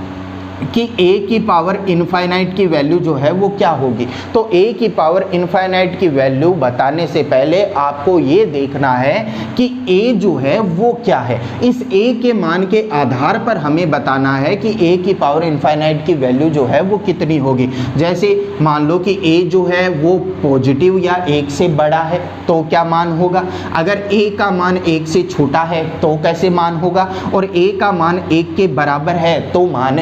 कि a की पावर इनफाइनाइट की वैल्यू जो है वो क्या होगी। तो a की पावर इनफाइनाइट की वैल्यू बताने से पहले आपको ये देखना है कि a जो है वो क्या है। इस a के मान के आधार पर हमें बताना है कि a की पावर इनफाइनाइट की वैल्यू जो है वो कितनी होगी। जैसे मान लो कि a जो है वो पॉजिटिव या 1 से बड़ा है तो क्या मान होगा, अगर a का मान 1 से छोटा है तो कैसे मान होगा, और a का मान 1 के बराबर है तो मान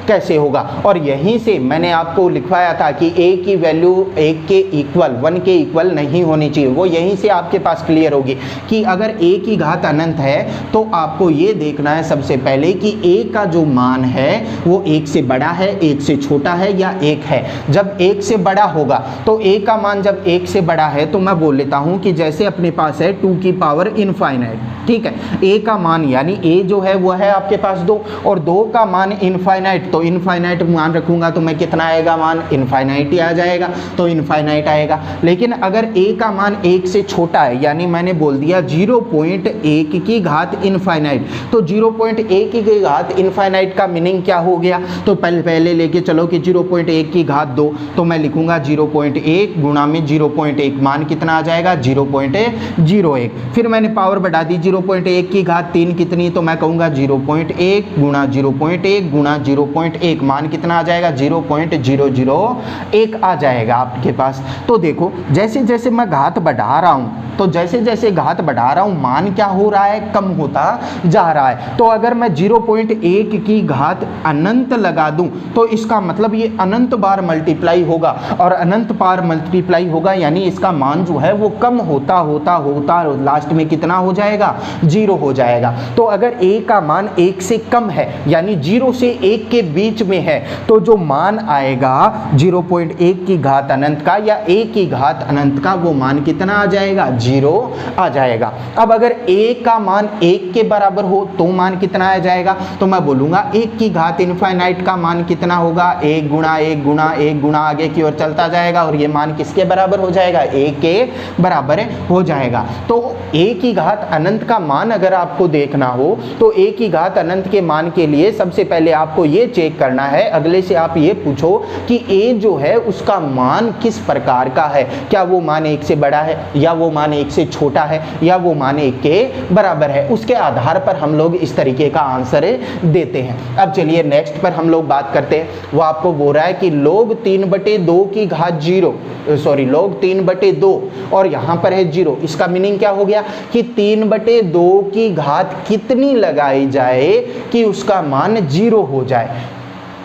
कैसे होगा। और यहीं से मैंने आपको लिखवाया था कि a की वैल्यू 1 के इक्वल 1 के इक्वल नहीं होनी चाहिए, वो यहीं से आपके पास क्लियर होगी कि अगर a की घात अनंत है तो आपको ये देखना है सबसे पहले कि a का जो मान है वो 1 से बड़ा है, 1 से छोटा है या 1 है। जब 1 से बड़ा होगा तो a का मान जब 1 से बड़ा है तो मैं बोल लेता हूँ कि जैसे अपने पास है 2 की पावर इनफाइनाइट, ठीक है, a का मान यानी a जो है वो है आपके पास 2 और 2 का मान इनफाइनाइट, तो इनफाइनाइट मान रखूंगा तो मैं कितना आएगा मान, इनफाइनाइट ही आ जाएगा, तो इनफाइनाइट आएगा। लेकिन अगर a का मान 1 से छोटा है यानी मैंने बोल दिया 0.1 की घात इनफाइनाइट, तो 0.1 की घात इनफाइनाइट का मीनिंग क्या हो गया, तो पहले लेके चलो कि 0.1 की घात 2, तो मैं लिखूंगा 0.1 गुणा में 0.1 मान कितना आ जाएगा 0.01। फिर मैंने पावर बढ़ा दी 0.1 की घात 3 कितनी, तो मैं कहूँगा 0.1 गुणा 0.1 गुणा 0.1 मान कितना आ जाएगा 0.001 आ जाएगा आपके पास। तो देखो जैसे जैसे मैं घात बढ़ा रहा हूँ तो जैसे जैसे घात बढ़ा रहा हूँ मान क्या हो रहा है, कम होता जा रहा है। तो अगर मैं 0.1 की घात अनंत लगा दूं तो इसका मतलब ये अनंत बार मल्टीप्लाई होगा, और अनंत बार मल्टीप्लाई होगा यानी इसका मान जो है वो कम होता होता होता लास्ट में कितना हो जाएगा 0 हो जाएगा। तो अगर a का मान 1 से कम है यानी 0 से 1 के बीच में है तो जो मान आएगा 0.1 की घात अनंत का या a की घात अनंत का वो मान कितना आ जाएगा 0 आ जाएगा। अब अगर a का मान 1 के बराबर हो तो मान कितना आ जाएगा, तो मैं बोलूँगा 1 की घात इनफाइनाइट का मान कितना होगा 1 गुणा 1 गुणा 1 गुणा आगे की ओर चलता जाएगा और ये मान किसके बराबर हो जाएगा 1 के बराबर हो जाएगा। तो a की घात अनंत का मान अगर आपको देखना हो तो a की घात अनंत के मान के लिए सबसे पहले आपको ये चेक करना है, अगले से आप ये पूछो कि a जो है उसका मान किस प्रकार का है, क्या वो मान 1 से बड़ा है या वो मान 1 से छोटा है या वो मान 1 के बराबर है। उसके आधार पर हम लोग इस तरीके का आंसर देते हैं। अब चलिए नेक्स्ट पर हम लोग बात करते हैं। वो आपको बोल रहा है कि log 3/2 की घात 0 log 3/2 और यहाँ पर है 0। इसका मीनिंग क्या हो गया कि 3/2 की घात कितनी लगाई जाए कि उसका मान 0 हो जाए।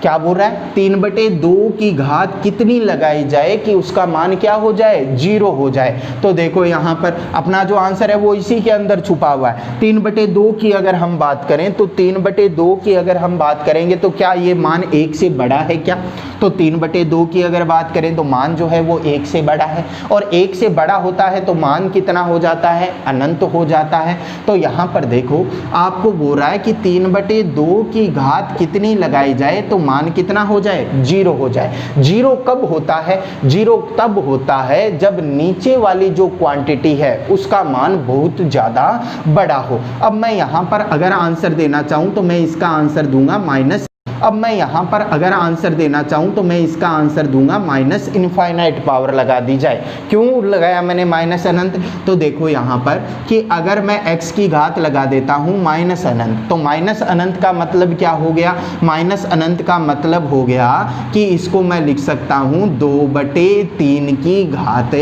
क्या बोल रहा है 3/2 की घात कितनी लगाई जाए कि उसका मान क्या हो जाए 0 हो जाए। तो देखो यहाँ पर अपना जो आंसर है वो इसी के अंदर छुपा हुआ है। 3/2 की अगर हम बात करें तो 3/2 की अगर हम बात करेंगे तो क्या ये मान 1 से बड़ा है क्या, तो 3/2 की अगर बात करें तो मान जो है वो 1 से बड़ा है और 1 से बड़ा होता है तो मान कितना हो जाता है अनंत हो जाता है। तो यहाँ पर देखो आपको बोल रहा है कि 3/2 की घात कितनी लगाई जाए तो मान कितना हो जाए 0 हो जाए। 0 कब होता है, 0 तब होता है जब नीचे वाली जो क्वांटिटी है उसका मान बहुत ज़्यादा बड़ा हो। अब मैं यहाँ पर अगर आंसर देना चाहूँ तो मैं इसका आंसर दूंगा माइनस, अब मैं यहाँ पर अगर आंसर देना चाहूँ तो मैं इसका आंसर दूंगा माइनस इनफाइनाइट पावर लगा दी जाए। क्यों लगाया मैंने माइनस अनंत, तो देखो यहाँ पर कि अगर मैं x की घात लगा देता हूँ माइनस अनंत तो माइनस अनंत का मतलब क्या हो गया, माइनस अनंत का मतलब हो गया कि इसको मैं लिख सकता हूँ 2/3 की घात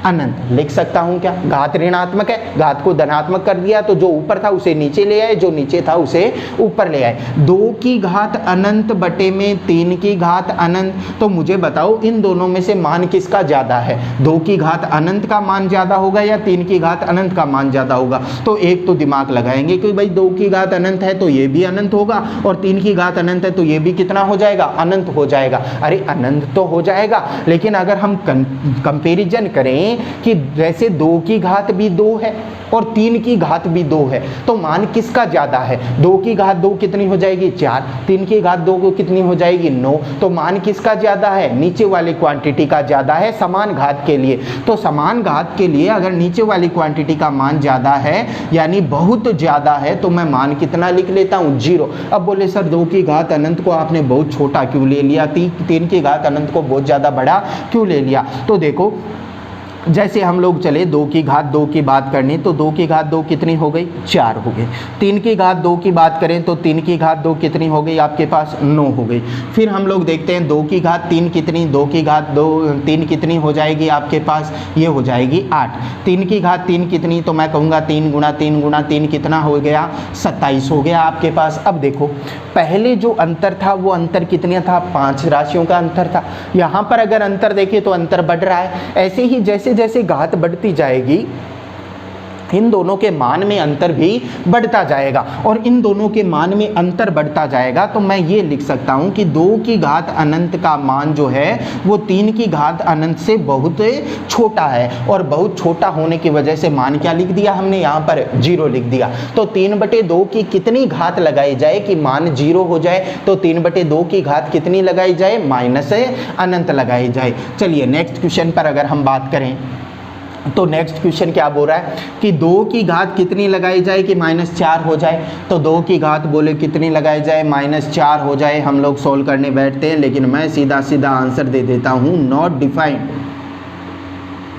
अनंत लिख सकता हूँ। क्या घात ऋणात्मक है, घात को धनात्मक कर दिया तो जो ऊपर था उसे नीचे ले आए, जो नीचे था उसे ऊपर ले आए। 2 की घात अनंत बटे में 3 की घात अनंत, तो मुझे बताओ इन दोनों में से मान किसका ज्यादा है, 2 की घात अनंत का मान ज्यादा होगा या 3 की घात अनंत का मान ज्यादा होगा। तो एक तो दिमाग लगाएंगे कि भाई 2 की घात अनंत है तो ये भी अनंत होगा और 3 की घात अनंत है तो ये भी कितना हो जाएगा अनंत हो जाएगा। अरे अनंत तो हो जाएगा लेकिन अगर हम कंपेरिजन करें कि जैसे 2 की घात भी 2 है और 3 की घात भी 2 है तो मान किसका ज्यादा है, 2 की घात 2 कितनी हो जाएगी 4, 3 की घात 2 को कितनी हो जाएगी 9। तो मान किसका ज़्यादा है, नीचे वाली क्वांटिटी का ज़्यादा है समान घात के लिए। तो समान घात के लिए अगर नीचे वाली क्वांटिटी का मान ज़्यादा है यानी बहुत ज़्यादा है तो मैं मान कितना लिख लेता हूँ 0। अब बोले सर 2 की घात अनंत को आपने बहुत छोटा क्यों ले लिया, 3 की घात अनंत को बहुत ज़्यादा बड़ा क्यों ले लिया। तो देखो जैसे हम लोग चले 2 की घात 2 की बात करनी तो 2 की घात 2 कितनी हो गई 4 हो गई। 3 की घात 2 की बात करें तो 3 की घात 2 कितनी हो गई आपके पास 9 हो गई। फिर हम लोग देखते हैं 2 की घात 3 कितनी, 2 की घात 3 कितनी हो जाएगी आपके पास, ये हो जाएगी 8। 3 की घात 3 कितनी, तो मैं कहूँगा 3 गुणा 3 गुणा 3 कितना हो गया 27 हो गया आपके पास। अब देखो पहले जो अंतर था वो अंतर कितना था 5 राशियों का अंतर था। यहाँ पर अगर अंतर देखें तो अंतर बढ़ रहा है। ऐसे ही जैसे जैसे घात बढ़ती जाएगी इन दोनों के मान में अंतर भी बढ़ता जाएगा और इन दोनों के मान में अंतर बढ़ता जाएगा तो मैं ये लिख सकता हूँ कि 2 की घात अनंत का मान जो है वो 3 की घात अनंत से बहुत छोटा है और बहुत छोटा होने की वजह से मान क्या लिख दिया हमने यहाँ पर 0 लिख दिया। तो 3/2 की कितनी घात लगाई जाए कि मान 0 हो जाए, तो 3/2 की घात कितनी लगाई जाए माइनस अनंत लगाई जाए। चलिए नेक्स्ट क्वेश्चन पर अगर हम बात करें तो नेक्स्ट क्वेश्चन क्या बोल रहा है कि 2 की घात कितनी लगाई जाए कि -4 हो जाए। तो 2 की घात बोले कितनी लगाई जाए -4 हो जाए। हम लोग सोल्व करने बैठते हैं लेकिन मैं सीधा सीधा आंसर दे देता हूँ नॉट डिफाइंड।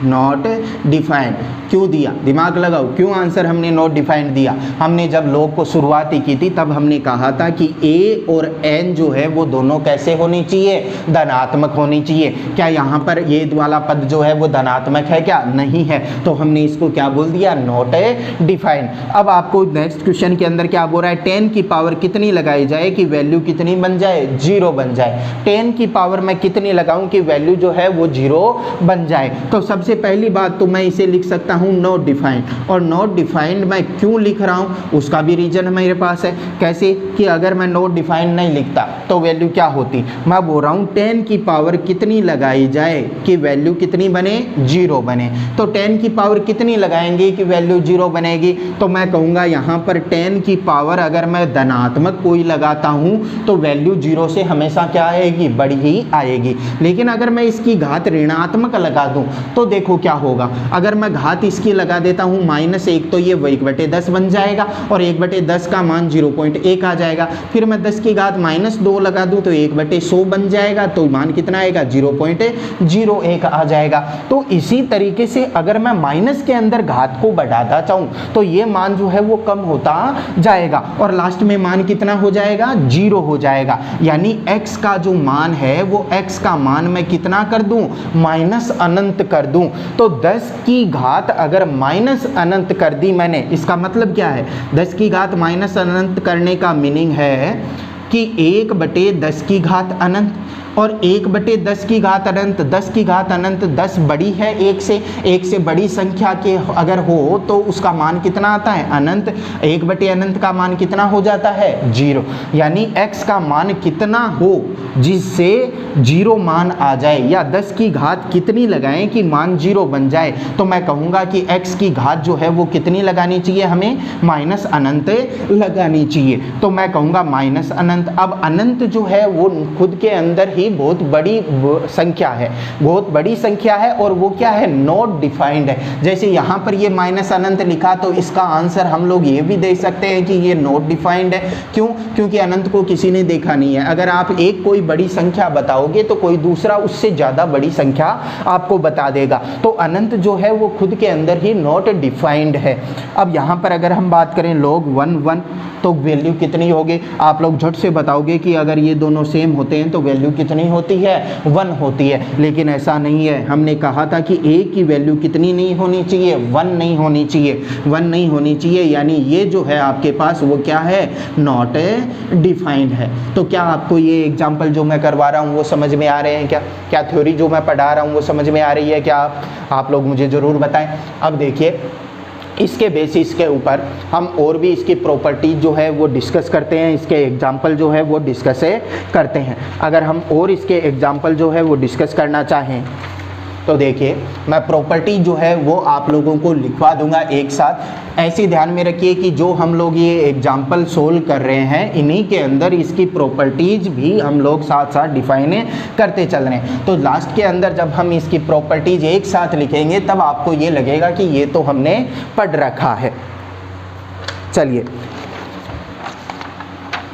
नॉट डिफाइंड क्यों दिया, दिमाग लगाओ, क्यों आंसर हमने नॉट डिफाइंड दिया। हमने जब लॉग को शुरुआत ही की थी तब हमने कहा था कि ए और एन जो है वो दोनों कैसे होनी चाहिए, धनात्मक होनी चाहिए। क्या यहाँ पर ये वाला पद जो है वो धनात्मक है क्या, नहीं है, तो हमने इसको क्या बोल दिया नॉट डिफाइंड। अब आपको नेक्स्ट क्वेश्चन के अंदर क्या बोल रहा है 10 की पावर कितनी लगाई जाए कि वैल्यू कितनी बन जाए 0 बन जाए। 10 की पावर मैं कितनी लगाऊं कि वैल्यू जो है वो 0 बन जाए। तो सबसे पहली बात तो मैं इसे लिख सकता हूं नॉट डिफाइंड, और नॉट डिफाइंड मैं क्यों लिख रहा हूं उसका भी रीजन मेरे पास है। कैसे कि अगर मैं नॉट डिफाइंड नहीं लिखता तो वैल्यू क्या होती, मैं बोल रहा हूं 10 की पावर कितनी लगाई जाए कि वैल्यू कितनी बने 0 बने। तो 10 की पावर कितनी लगाएंगे कि वैल्यू 0 बनेगी, तो मैं कहूँगा यहाँ पर 10 की पावर अगर मैं धनात्मक कोई लगाता हूँ तो वैल्यू 0 से हमेशा क्या आएगी, बड़ी ही आएगी। लेकिन अगर मैं इसकी घात ऋणात्मक लगा दूँ तो देखो क्या होगा, अगर मैं घात इसकी लगा देता हूँ -1 तो ये 1/10 बन जाएगा और 1/10 का मान 0.1 आ जाएगा। फिर मैं 10 की घात -2 लगा दूँ तो 1/100 बन जाएगा, तो मान कितना आएगा 0.01 आ जाएगा। तो इसी तरीके से अगर मैं माइनस के अंदर घात को बढ़ाता चाहूँ तो ये मान जो है वो कम होता जाएगा और लास्ट में मान कितना हो जाएगा 0 हो जाएगा। यानी x का जो मान है वो x का मान मैं कितना कर दूं, माइनस अनंत कर दूं। तो 10 की घात अगर माइनस अनंत कर दी मैंने, इसका मतलब क्या है, 10 की घात माइनस अनंत करने का मीनिंग है कि 1/10 की घात अनंत, और 1/10 की घात अनंत, 10 की घात अनंत 10 बड़ी है 1 से बड़ी संख्या के अगर हो तो उसका मान कितना आता है अनंत। 1/अनंत का मान कितना हो जाता है 0। यानी x का मान कितना हो जिससे 0 मान आ जाए, या 10 की घात कितनी लगाएं कि मान 0 बन जाए। तो मैं कहूँगा कि x की घात जो है वो कितनी लगानी चाहिए, हमें माइनस अनंत लगानी चाहिए। तो मैं कहूँगा माइनस अनंत। अब अनंत जो है वो खुद के अंदर ही बहुत बड़ी संख्या है, बहुत बड़ी संख्या है और वो क्या है नॉट डिफाइंड है। जैसे यहाँ पर ये माइनस अनंत लिखा तो इसका आंसर हम लोग ये भी दे सकते हैं कि ये नॉट डिफाइंड है। क्यों, क्योंकि अनंत को किसी ने देखा नहीं है। अगर आप एक कोई बड़ी संख्या बताओगे तो कोई दूसरा उससे ज़्यादा बड़ी संख्या आपको बता देगा। तो अनंत जो है वो खुद के अंदर ही नॉट डिफाइंड है। अब यहाँ पर अगर हम बात करें log 1 तो वैल्यू कितनी होगी, आप लोग झट से बताओगे कि अगर ये दोनों सेम होते हैं तो वैल्यू कितनी होती है 1 होती है। लेकिन ऐसा नहीं है, हमने कहा था कि a की वैल्यू कितनी नहीं होनी चाहिए 1 नहीं होनी चाहिए, 1 नहीं होनी चाहिए। यानी ये जो है आपके पास वो क्या है नॉट डिफाइंड है। तो क्या आपको ये एग्जाम्पल जो मैं करवा रहा हूँ वो समझ में आ रहे हैं क्या थ्योरी जो मैं पढ़ा रहा हूँ वो समझ में आ रही है क्या, आप लोग मुझे ज़रूर बताएं। अब देखिए इसके बेसिस के ऊपर हम और भी इसकी प्रॉपर्टी जो है वो डिस्कस करते हैं, इसके एग्जाम्पल जो है वो डिस्कस करते हैं। अगर हम और इसके एग्जाम्पल जो है वो डिस्कस करना चाहें तो देखिए मैं प्रॉपर्टी जो है वो आप लोगों को लिखवा दूंगा एक साथ। ऐसे ध्यान में रखिए कि जो हम लोग ये एग्जाम्पल सोल्व कर रहे हैं इन्हीं के अंदर इसकी प्रॉपर्टीज भी हम लोग साथ साथ डिफाइन करते चल रहे हैं। तो लास्ट के अंदर जब हम इसकी प्रॉपर्टीज एक साथ लिखेंगे तब आपको ये लगेगा कि ये तो हमने पढ़ रखा है। चलिए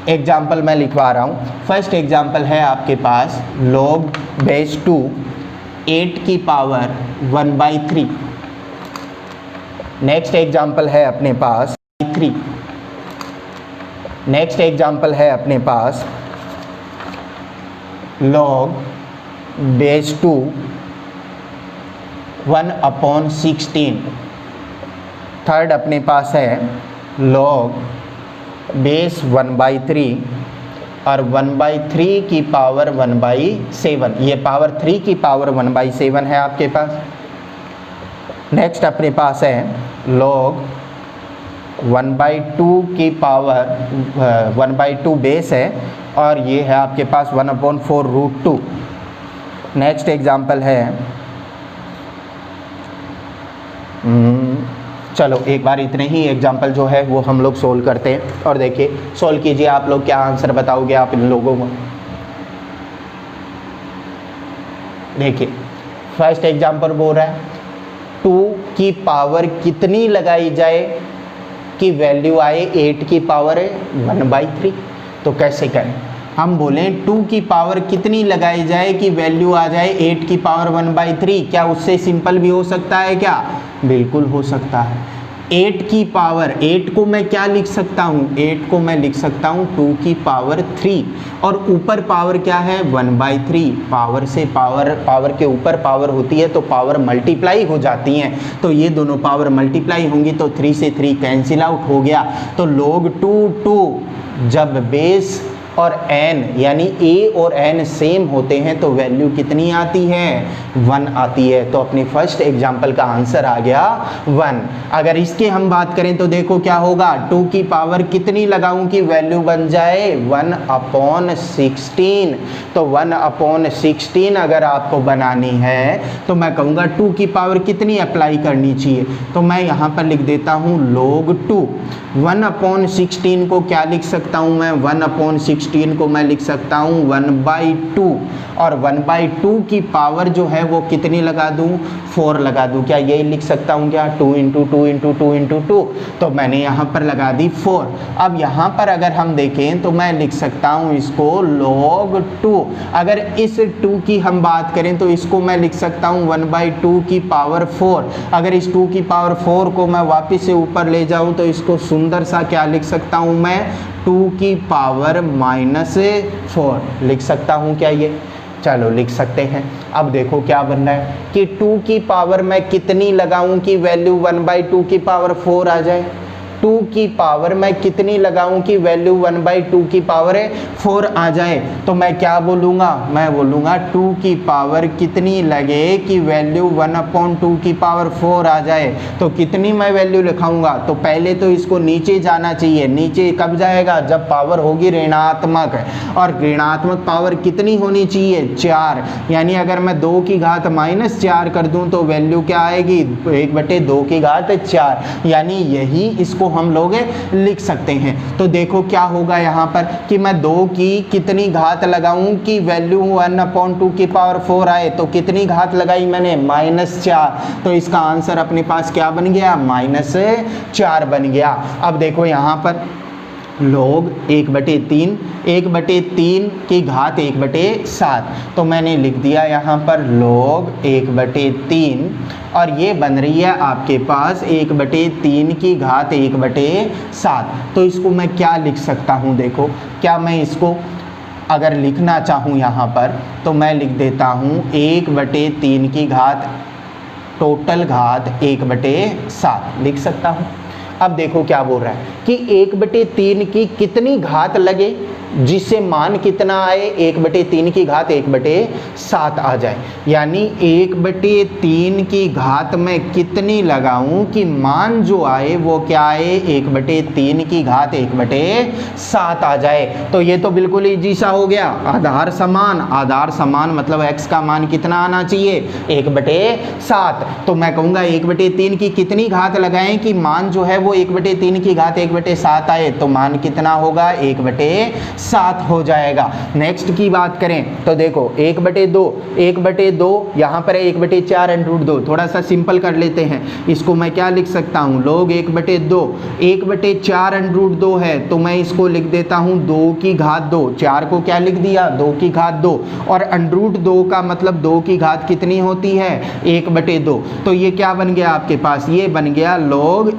एग्जाम्पल मैं लिखवा रहा हूँ। फर्स्ट एग्जाम्पल है आपके पास log बेस 2 8 की पावर 1/3। नेक्स्ट एग्जाम्पल है अपने पास 3। नेक्स्ट एग्जाम्पल है अपने पास log बेस 2 1/16। थर्ड अपने पास है log बेस 1/3 और 1/3 की पावर 1/7। ये पावर 3 की पावर 1/7 है आपके पास। नेक्स्ट अपने पास है log 1/2 की पावर 1/2 बेस है और ये है आपके पास 1/4√2। नेक्स्ट एग्जाम्पल है चलो एक बार इतने ही एग्जाम्पल जो है वो हम लोग सोल्व करते हैं और देखिए सोल्व कीजिए आप लोग, क्या आंसर बताओगे आप इन लोगों को। देखिए फर्स्ट एग्जाम्पल बोल रहा है 2 की पावर कितनी लगाई जाए कि वैल्यू आए 8 की पावर 1/3। तो कैसे करें, हम बोलें 2 की पावर कितनी लगाई जाए कि वैल्यू आ जाए 8 की पावर 1/3। क्या उससे सिंपल भी हो सकता है क्या? बिल्कुल हो सकता है। 8 की पावर 8 को मैं क्या लिख सकता हूँ? 8 को मैं लिख सकता हूँ 2 की पावर 3 और ऊपर पावर क्या है 1/3। पावर से पावर के ऊपर पावर होती है तो पावर मल्टीप्लाई हो जाती हैं, तो ये दोनों पावर मल्टीप्लाई होंगी तो 3 से 3 कैंसिल आउट हो गया। तो log 2 जब बेस और n यानी a और n सेम होते हैं तो वैल्यू कितनी आती है 1 आती है। तो अपने फर्स्ट एग्जाम्पल का आंसर आ गया 1। अगर इसके हम बात करें तो देखो क्या होगा, 2 की पावर कितनी लगाऊं कि वैल्यू बन जाए 1/16। तो 1/16 अगर आपको बनानी है तो मैं कहूँगा 2 की पावर कितनी अप्लाई करनी चाहिए। तो मैं यहाँ पर लिख देता हूँ log 2। 1/16 को क्या लिख सकता हूँ मैं, 1/16 को मैं लिख सकता हूँ 1/2 और 1/2 की पावर जो है वो कितनी लगा दूँ 4 लगा दूँ। क्या यही लिख सकता हूँ क्या 2 × 2 × 2 × 2। तो मैंने यहाँ पर लगा दी 4। अब यहाँ पर अगर हम देखें तो मैं लिख सकता हूँ इसको log 2। अगर इस 2 की हम बात करें तो इसको मैं लिख सकता हूँ 1/2 की पावर 4। अगर इस 2 की पावर 4 को मैं वापस से ऊपर ले जाऊँ तो इसको सुंदर सा क्या लिख सकता हूँ मैं 2 की पावर -4 लिख सकता हूँ क्या ये? चलो लिख सकते हैं। अब देखो क्या बन रहा है कि 2 की पावर मैं कितनी लगाऊं कि वैल्यू 1/2 की पावर 4 आ जाए। 2 की पावर मैं कितनी लगाऊं कि वैल्यू 1/2 की पावर 4 आ जाए। तो मैं क्या बोलूँगा, मैं बोलूँगा 2 की पावर कितनी लगे कि वैल्यू 1/2 की पावर 4 आ जाए। तो कितनी मैं वैल्यू लिखाऊंगा, तो पहले तो इसको नीचे जाना चाहिए। नीचे कब जाएगा, जब पावर होगी ऋणात्मक, और ऋणात्मक पावर कितनी होनी चाहिए 4। यानी अगर मैं 2 की घात -4 कर दूं तो वैल्यू क्या आएगी 1/2 की घात 4। यानी यही इसको हम लोग लिख सकते हैं। तो देखो क्या होगा यहाँ पर कि मैं 2 की कितनी घात लगाऊं कि वैल्यू 1/2 की पावर 4 आए। तो कितनी घात लगाई मैंने -4। तो इसका आंसर अपने पास क्या बन गया -4 बन गया। अब देखो यहाँ पर log 1/3 की घात 1/7। तो मैंने लिख दिया यहाँ पर log 1/3 और ये बन रही है आपके पास 1/3 की घात 1/7। तो इसको मैं क्या लिख सकता हूँ, देखो क्या मैं इसको अगर लिखना चाहूँ यहाँ पर तो मैं लिख देता हूँ 1/3 की घात टोटल घात 1/7 लिख सकता हूँ। अब देखो क्या बोल रहा है कि 1/3 की कितनी घात लगे जिससे मान कितना आए 1/3 की घात 1/7 आ जाए। यानी 1/3 की घात में कितनी लगाऊं कि मान जो आए वो क्या आए 1/3 की घात 1/7 आ जाए। तो ये तो बिल्कुल ईजी सा हो गया। आधार समान मतलब x का मान कितना आना चाहिए 1/7। तो मैं कहूँगा 1/3 की कितनी घात लगाएं कि मान जो है वो 1/3 की घात 1/7 आए, तो मान कितना होगा 1/7 हो जाएगा। नेक्स्ट की बात करें तो देखो 1/2 यहाँ पर है 1/4 √2। थोड़ा सा सिंपल कर लेते हैं इसको। मैं क्या लिख सकता हूँ log 1/2 1/4 √2 है, तो मैं इसको लिख देता हूँ 2 की घात 2। 4 को क्या लिख दिया 2 की घात 2, और √2 का मतलब 2 की घात कितनी होती है 1/2। तो ये क्या बन गया आपके पास, ये बन गया log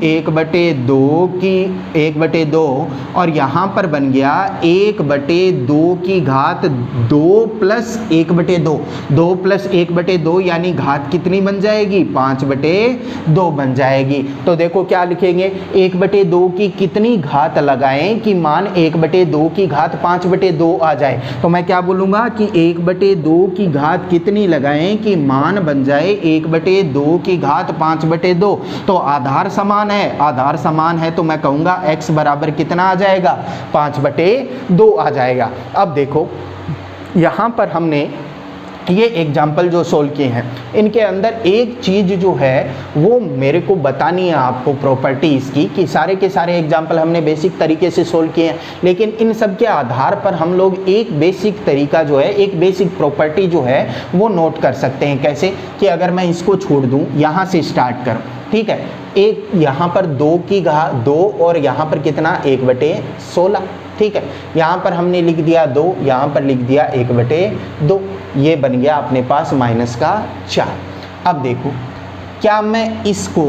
1/2 और यहाँ पर बन गया 1/2 की घात 2 प्लस 1/2। 2 प्लस 1/2 यानी घात कितनी बन जाएगी 5/2 बन जाएगी। तो देखो क्या लिखेंगे 1/2 की कितनी घात लगाएं कि मान 1/2 की घात 5/2 आ जाए। तो मैं क्या बोलूँगा कि 1/2 की घात कितनी लगाएं कि मान बन जाए 1/2 की घात 5/2। तो आधार समान है तो मैं कहूँगा x बराबर कितना आ जाएगा 5/2 आ जाएगा। अब देखो यहाँ पर हमने ये एग्जाम्पल जो सोल्व किए हैं इनके अंदर एक चीज़ जो है वो मेरे को बतानी है आपको प्रॉपर्टीज़ की, कि सारे के सारे एग्जाम्पल हमने बेसिक तरीके से सोल्व किए हैं, लेकिन इन सब के आधार पर हम लोग एक बेसिक तरीका जो है, एक बेसिक प्रॉपर्टी जो है वो नोट कर सकते हैं। कैसे कि अगर मैं इसको छोड़ दूँ, यहाँ से स्टार्ट करूँ, ठीक है, एक यहाँ पर 2 की घात 2 और यहाँ पर कितना 1/16, ठीक है, यहाँ पर हमने लिख दिया 2, यहाँ पर लिख दिया 1/2, ये बन गया अपने पास -4। अब देखो क्या मैं इसको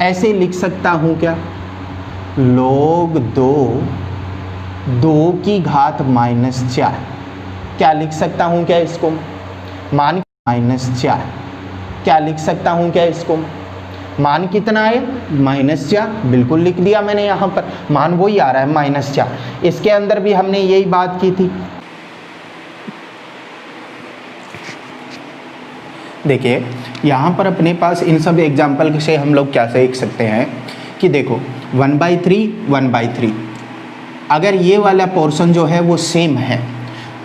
ऐसे लिख सकता हूँ क्या, log 2 की घात -4, क्या लिख सकता हूँ क्या इसको, मान -4, क्या लिख सकता हूँ क्या इसको, मान कितना है -4, बिल्कुल लिख दिया मैंने। यहाँ पर मान वही आ रहा है -4। इसके अंदर भी हमने यही बात की थी। देखिए यहाँ पर अपने पास इन सब एग्जाम्पल से हम लोग क्या सीख सकते हैं कि देखो 1/3 अगर ये वाला पोर्शन जो है वो सेम है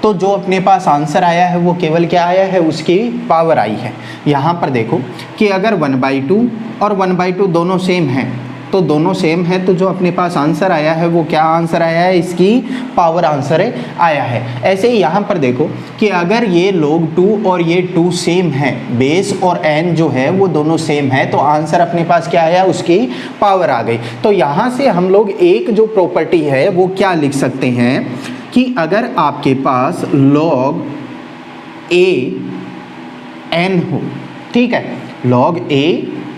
तो जो अपने पास आंसर आया है वो केवल क्या आया है, उसकी पावर आई है। यहाँ पर देखो कि अगर 1/2 और 1/2 दोनों सेम हैं, तो दोनों सेम है तो जो अपने पास आंसर आया है वो क्या आंसर आया है, इसकी पावर आंसर आया है। ऐसे ही यहाँ पर देखो कि अगर ये log 2 और ये 2 सेम है, बेस और n जो है वो दोनों सेम है, तो आंसर अपने पास क्या आया, उसकी पावर आ गई। तो यहाँ से हम लोग एक जो प्रॉपर्टी है वो क्या लिख सकते हैं कि अगर आपके पास log a n हो, ठीक है, log a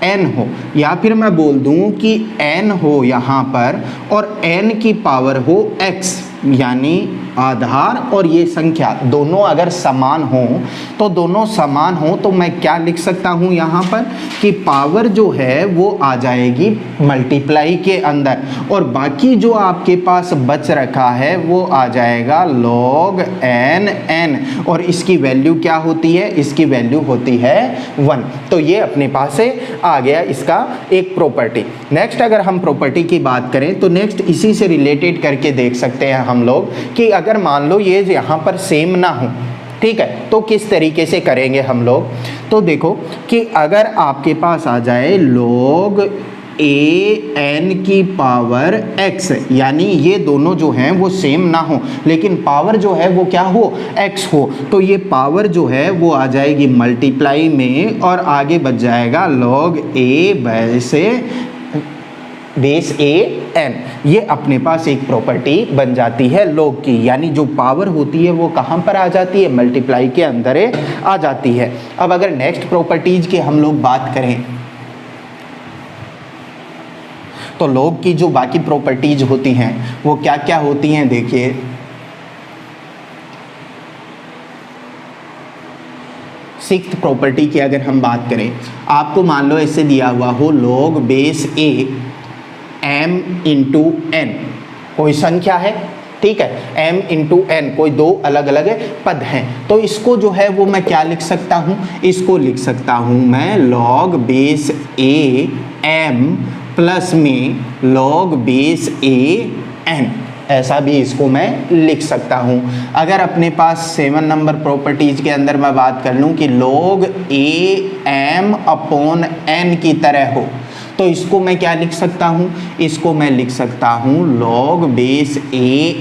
n हो, या फिर मैं बोल दूं कि n हो यहाँ पर और n की पावर हो x, यानी आधार और ये संख्या दोनों अगर समान हो, तो दोनों समान हो तो मैं क्या लिख सकता हूँ यहाँ पर कि पावर जो है वो आ जाएगी मल्टीप्लाई के अंदर, और बाकी जो आपके पास बच रखा है वो आ जाएगा log n, और इसकी वैल्यू क्या होती है, इसकी वैल्यू होती है 1। तो ये अपने पास से आ गया इसका एक प्रॉपर्टी। नेक्स्ट अगर हम प्रॉपर्टी की बात करें तो नेक्स्ट इसी से रिलेटेड करके देख सकते हैं हम लोग कि अगर मान लो ये यहाँ पर सेम ना हो, ठीक है, तो किस तरीके से करेंगे हम लोग। तो देखो कि अगर आपके पास आ जाए log a n की पावर x, यानी ये दोनों जो हैं वो सेम ना हो लेकिन पावर जो है वो क्या हो, x हो, तो ये पावर जो है वो आ जाएगी मल्टीप्लाई में और आगे बच जाएगा log a base a n। ये अपने पास एक प्रॉपर्टी बन जाती है log की, यानी जो पावर होती है वो कहाँ पर आ जाती है, मल्टीप्लाई के अंदर आ जाती है। अब अगर नेक्स्ट प्रॉपर्टीज की हम लोग बात करें तो log की जो बाकी प्रॉपर्टीज होती हैं वो क्या क्या होती हैं, देखिए सिक्स्थ प्रॉपर्टी की अगर हम बात करें, आपको मान लो ऐसे दिया हुआ हो log base a m into n, कोई संख्या है, ठीक है, m इंटू n, कोई दो अलग अलग पद हैं। तो इसको जो है वो मैं क्या लिख सकता हूँ, इसको लिख सकता हूँ मैं log base a m plus में log बेस a n, ऐसा भी इसको मैं लिख सकता हूँ। अगर अपने पास 7 नंबर प्रॉपर्टीज के अंदर मैं बात कर लूँ कि log a m upon n की तरह हो, तो इसको मैं क्या लिख सकता हूँ, इसको मैं लिख सकता हूँ log base a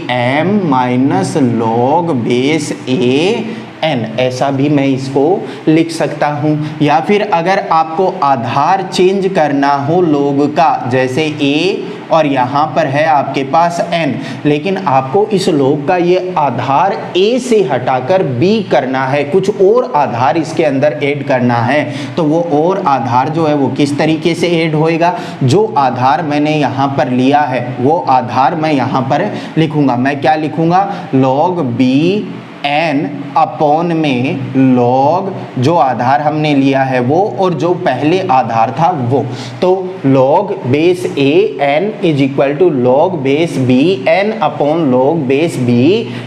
m minus log base a n, ऐसा भी मैं इसको लिख सकता हूँ। या फिर अगर आपको आधार चेंज करना हो log का, जैसे a और यहाँ पर है आपके पास n, लेकिन आपको इस log का ये आधार a से हटाकर b करना है, कुछ और आधार इसके अंदर ऐड करना है, तो वो और आधार जो है वो किस तरीके से ऐड होएगा, जो आधार मैंने यहाँ पर लिया है वो आधार मैं यहाँ पर लिखूँगा। मैं क्या लिखूँगा, log b n अपॉन में log जो आधार हमने लिया है वो और जो पहले आधार था वो, तो log base a n is equal to log base b n upon log base b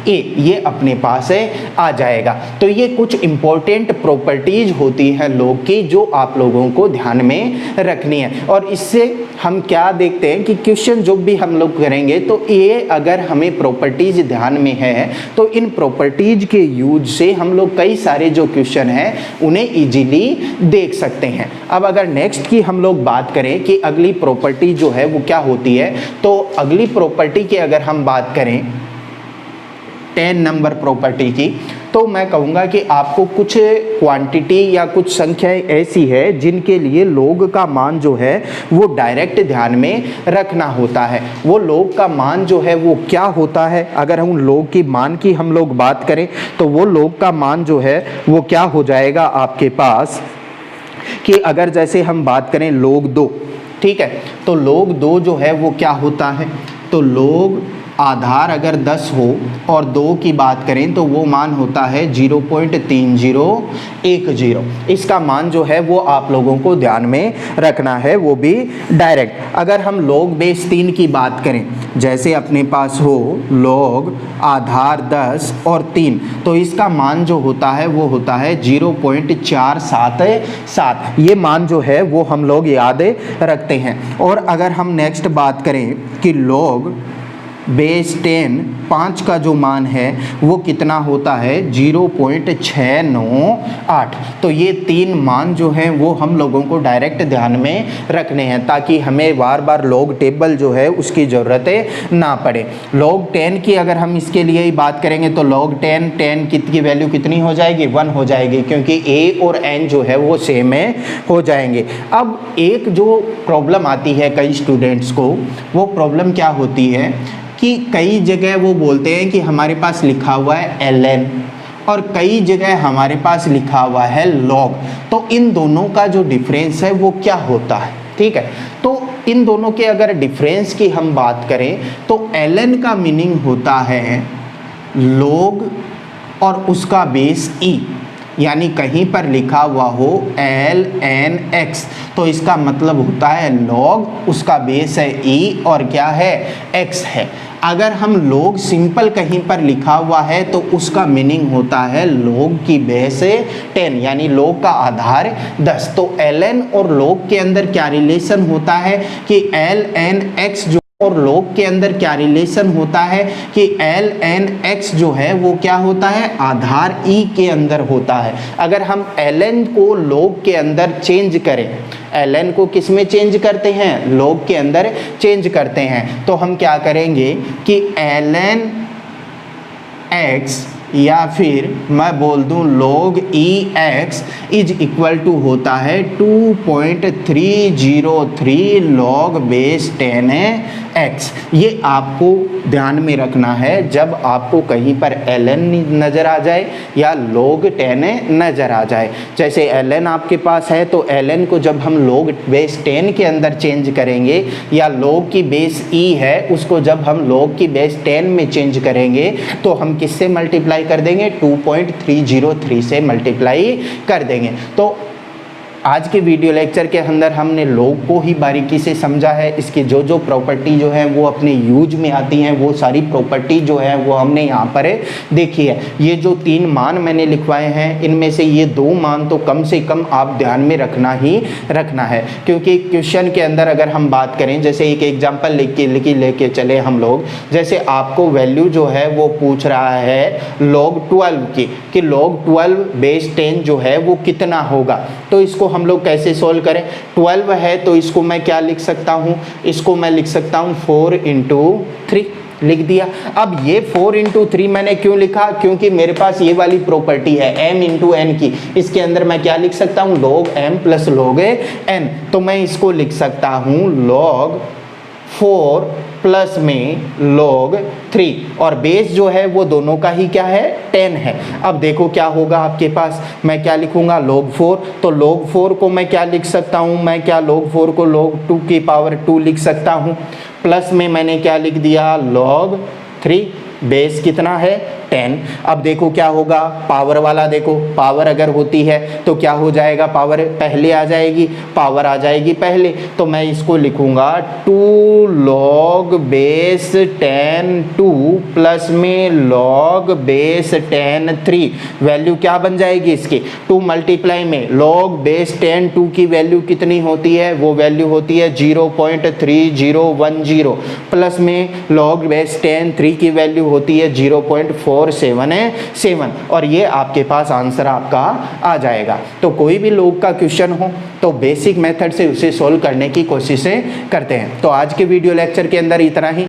a, ये अपने पास आ जाएगा। तो ये कुछ इंपॉर्टेंट प्रॉपर्टीज होती हैं log की जो आप लोगों को ध्यान में रखनी है। और इससे हम क्या देखते हैं कि क्वेश्चन जो भी हम लोग करेंगे तो ये अगर हमें प्रॉपर्टीज ध्यान में है तो इन प्रॉपर्टीज के यूज से हम लोग कई सारे जो क्वेश्चन हैं उन्हें इजीली देख सकते हैं। अब अगर नेक्स्ट की हम लोग बात करें कि अगली प्रॉपर्टी जो है वो क्या होती है, तो अगली प्रॉपर्टी की अगर हम बात करें 10 नंबर प्रॉपर्टी की, तो मैं कहूँगा कि आपको कुछ क्वांटिटी या कुछ संख्याएं ऐसी है जिनके लिए log का मान जो है वो डायरेक्ट ध्यान में रखना होता है। वो log का मान जो है वो क्या होता है, अगर हम log की मान की हम लोग बात करें तो वो log का मान जो है वो क्या हो जाएगा आपके पास, कि अगर जैसे हम बात करें log 2, ठीक है, तो log 2 जो है वो क्या होता है, तो log आधार अगर 10 हो और 2 की बात करें तो वो मान होता है 0.3010। इसका मान जो है वो आप लोगों को ध्यान में रखना है, वो भी डायरेक्ट। अगर हम log बेस 3 की बात करें, जैसे अपने पास हो log आधार 10 और 3, तो इसका मान जो होता है वो होता है 0.477। ये मान जो है वो हम लोग याद रखते हैं। और अगर हम नेक्स्ट बात करें कि log बेस 10 5 का जो मान है वो कितना होता है 0.698। तो ये 3 मान जो हैं वो हम लोगों को डायरेक्ट ध्यान में रखने हैं ताकि हमें बार बार log टेबल जो है उसकी ज़रूरत ना पड़े। log 10 की अगर हम इसके लिए ही बात करेंगे तो log 10 की वैल्यू कितनी हो जाएगी, 1 हो जाएगी, क्योंकि a और n जो है वो सेम हो जाएंगे। अब एक जो प्रॉब्लम आती है कई स्टूडेंट्स को, वो प्रॉब्लम क्या होती है कि कई जगह वो बोलते हैं कि हमारे पास लिखा हुआ है ln और कई जगह हमारे पास लिखा हुआ है log, तो इन दोनों का जो डिफरेंस है वो क्या होता है, ठीक है। तो इन दोनों के अगर डिफरेंस की हम बात करें तो ln का मीनिंग होता है log और उसका बेस e, यानी कहीं पर लिखा हुआ हो ln(x) तो इसका मतलब होता है log, उसका बेस है e और क्या है x है। अगर हम log सिंपल कहीं पर लिखा हुआ है तो उसका मीनिंग होता है log की बेस 10, यानी log का आधार 10। तो ln और log के अंदर क्या रिलेशन होता है कि ln(x) जो और log के अंदर क्या रिलेशन होता है कि ln(x) जो है वो क्या होता है, आधार e के अंदर होता है। अगर हम ln को log के अंदर चेंज करें, ln को किस में चेंज करते हैं, log के अंदर चेंज करते हैं, तो हम क्या करेंगे कि ln(x) या फिर मैं बोल दूं log ex is equal to होता है 2.303 log बेस 10x। ये आपको ध्यान में रखना है जब आपको कहीं पर ln नज़र आ जाए या log 10 नज़र आ जाए। जैसे ln आपके पास है तो ln को जब हम log बेस 10 के अंदर चेंज करेंगे या log की बेस e है उसको जब हम log की बेस 10 में चेंज करेंगे तो हम किससे मल्टीप्लाई कर देंगे, 2.303 से मल्टीप्लाई कर देंगे। तो आज के वीडियो लेक्चर के अंदर हमने लॉग को ही बारीकी से समझा है। इसकी जो जो प्रॉपर्टी जो है वो अपने यूज में आती हैं, वो सारी प्रॉपर्टी जो है वो हमने यहाँ पर देखी है। ये जो 3 मान मैंने लिखवाए हैं, इनमें से ये 2 मान तो कम से कम आप ध्यान में रखना ही रखना है, क्योंकि क्वेश्चन के अंदर अगर हम बात करें, जैसे एक एग्जाम्पल लेके चले हम लोग, जैसे आपको वैल्यू जो है वो पूछ रहा है log 12 की, कि log 12 बेस 10 जो है वो कितना होगा। तो इसको हम लोग कैसे सोल्व करें? 12 है तो इसको मैं क्या लिख सकता हूँ? इसको मैं लिख सकता हूँ 4 × 3 लिख दिया। अब ये 4 × 3 मैंने क्यों लिखा? क्योंकि मेरे पास ये वाली प्रॉपर्टी है m × n की। इसके अंदर मैं क्या लिख सकता हूँ? log m + log n। तो मैं इसको लिख सकता हूँ log 4 प्लस में log 3, और बेस जो है वो दोनों का ही क्या है? 10 है। अब देखो क्या होगा आपके पास, मैं क्या लिखूंगा? log 4। तो log 4 को मैं क्या लिख सकता हूँ? मैं क्या log 4 को log 2 की पावर 2 लिख सकता हूँ। प्लस में मैंने क्या लिख दिया? log 3, बेस कितना है? 10। अब देखो क्या होगा, पावर वाला देखो, पावर अगर होती है तो क्या हो जाएगा? पावर पहले आ जाएगी, पावर आ जाएगी पहले। तो मैं इसको लिखूंगा 2 log बेस 10 2 प्लस में log बेस 10 3। वैल्यू क्या बन जाएगी इसकी? 2 मल्टीप्लाई में log बेस 10 2 की वैल्यू कितनी होती है? वो वैल्यू होती है 0.3010, प्लस में log बेस 10 3 की वैल्यू होती है 0.477, और ये आपके पास आंसर आपका आ जाएगा। तो कोई भी log का क्वेश्चन हो तो बेसिक मेथड से उसे सोल्व करने की कोशिशें करते हैं। तो आज के वीडियो लेक्चर के अंदर इतना ही।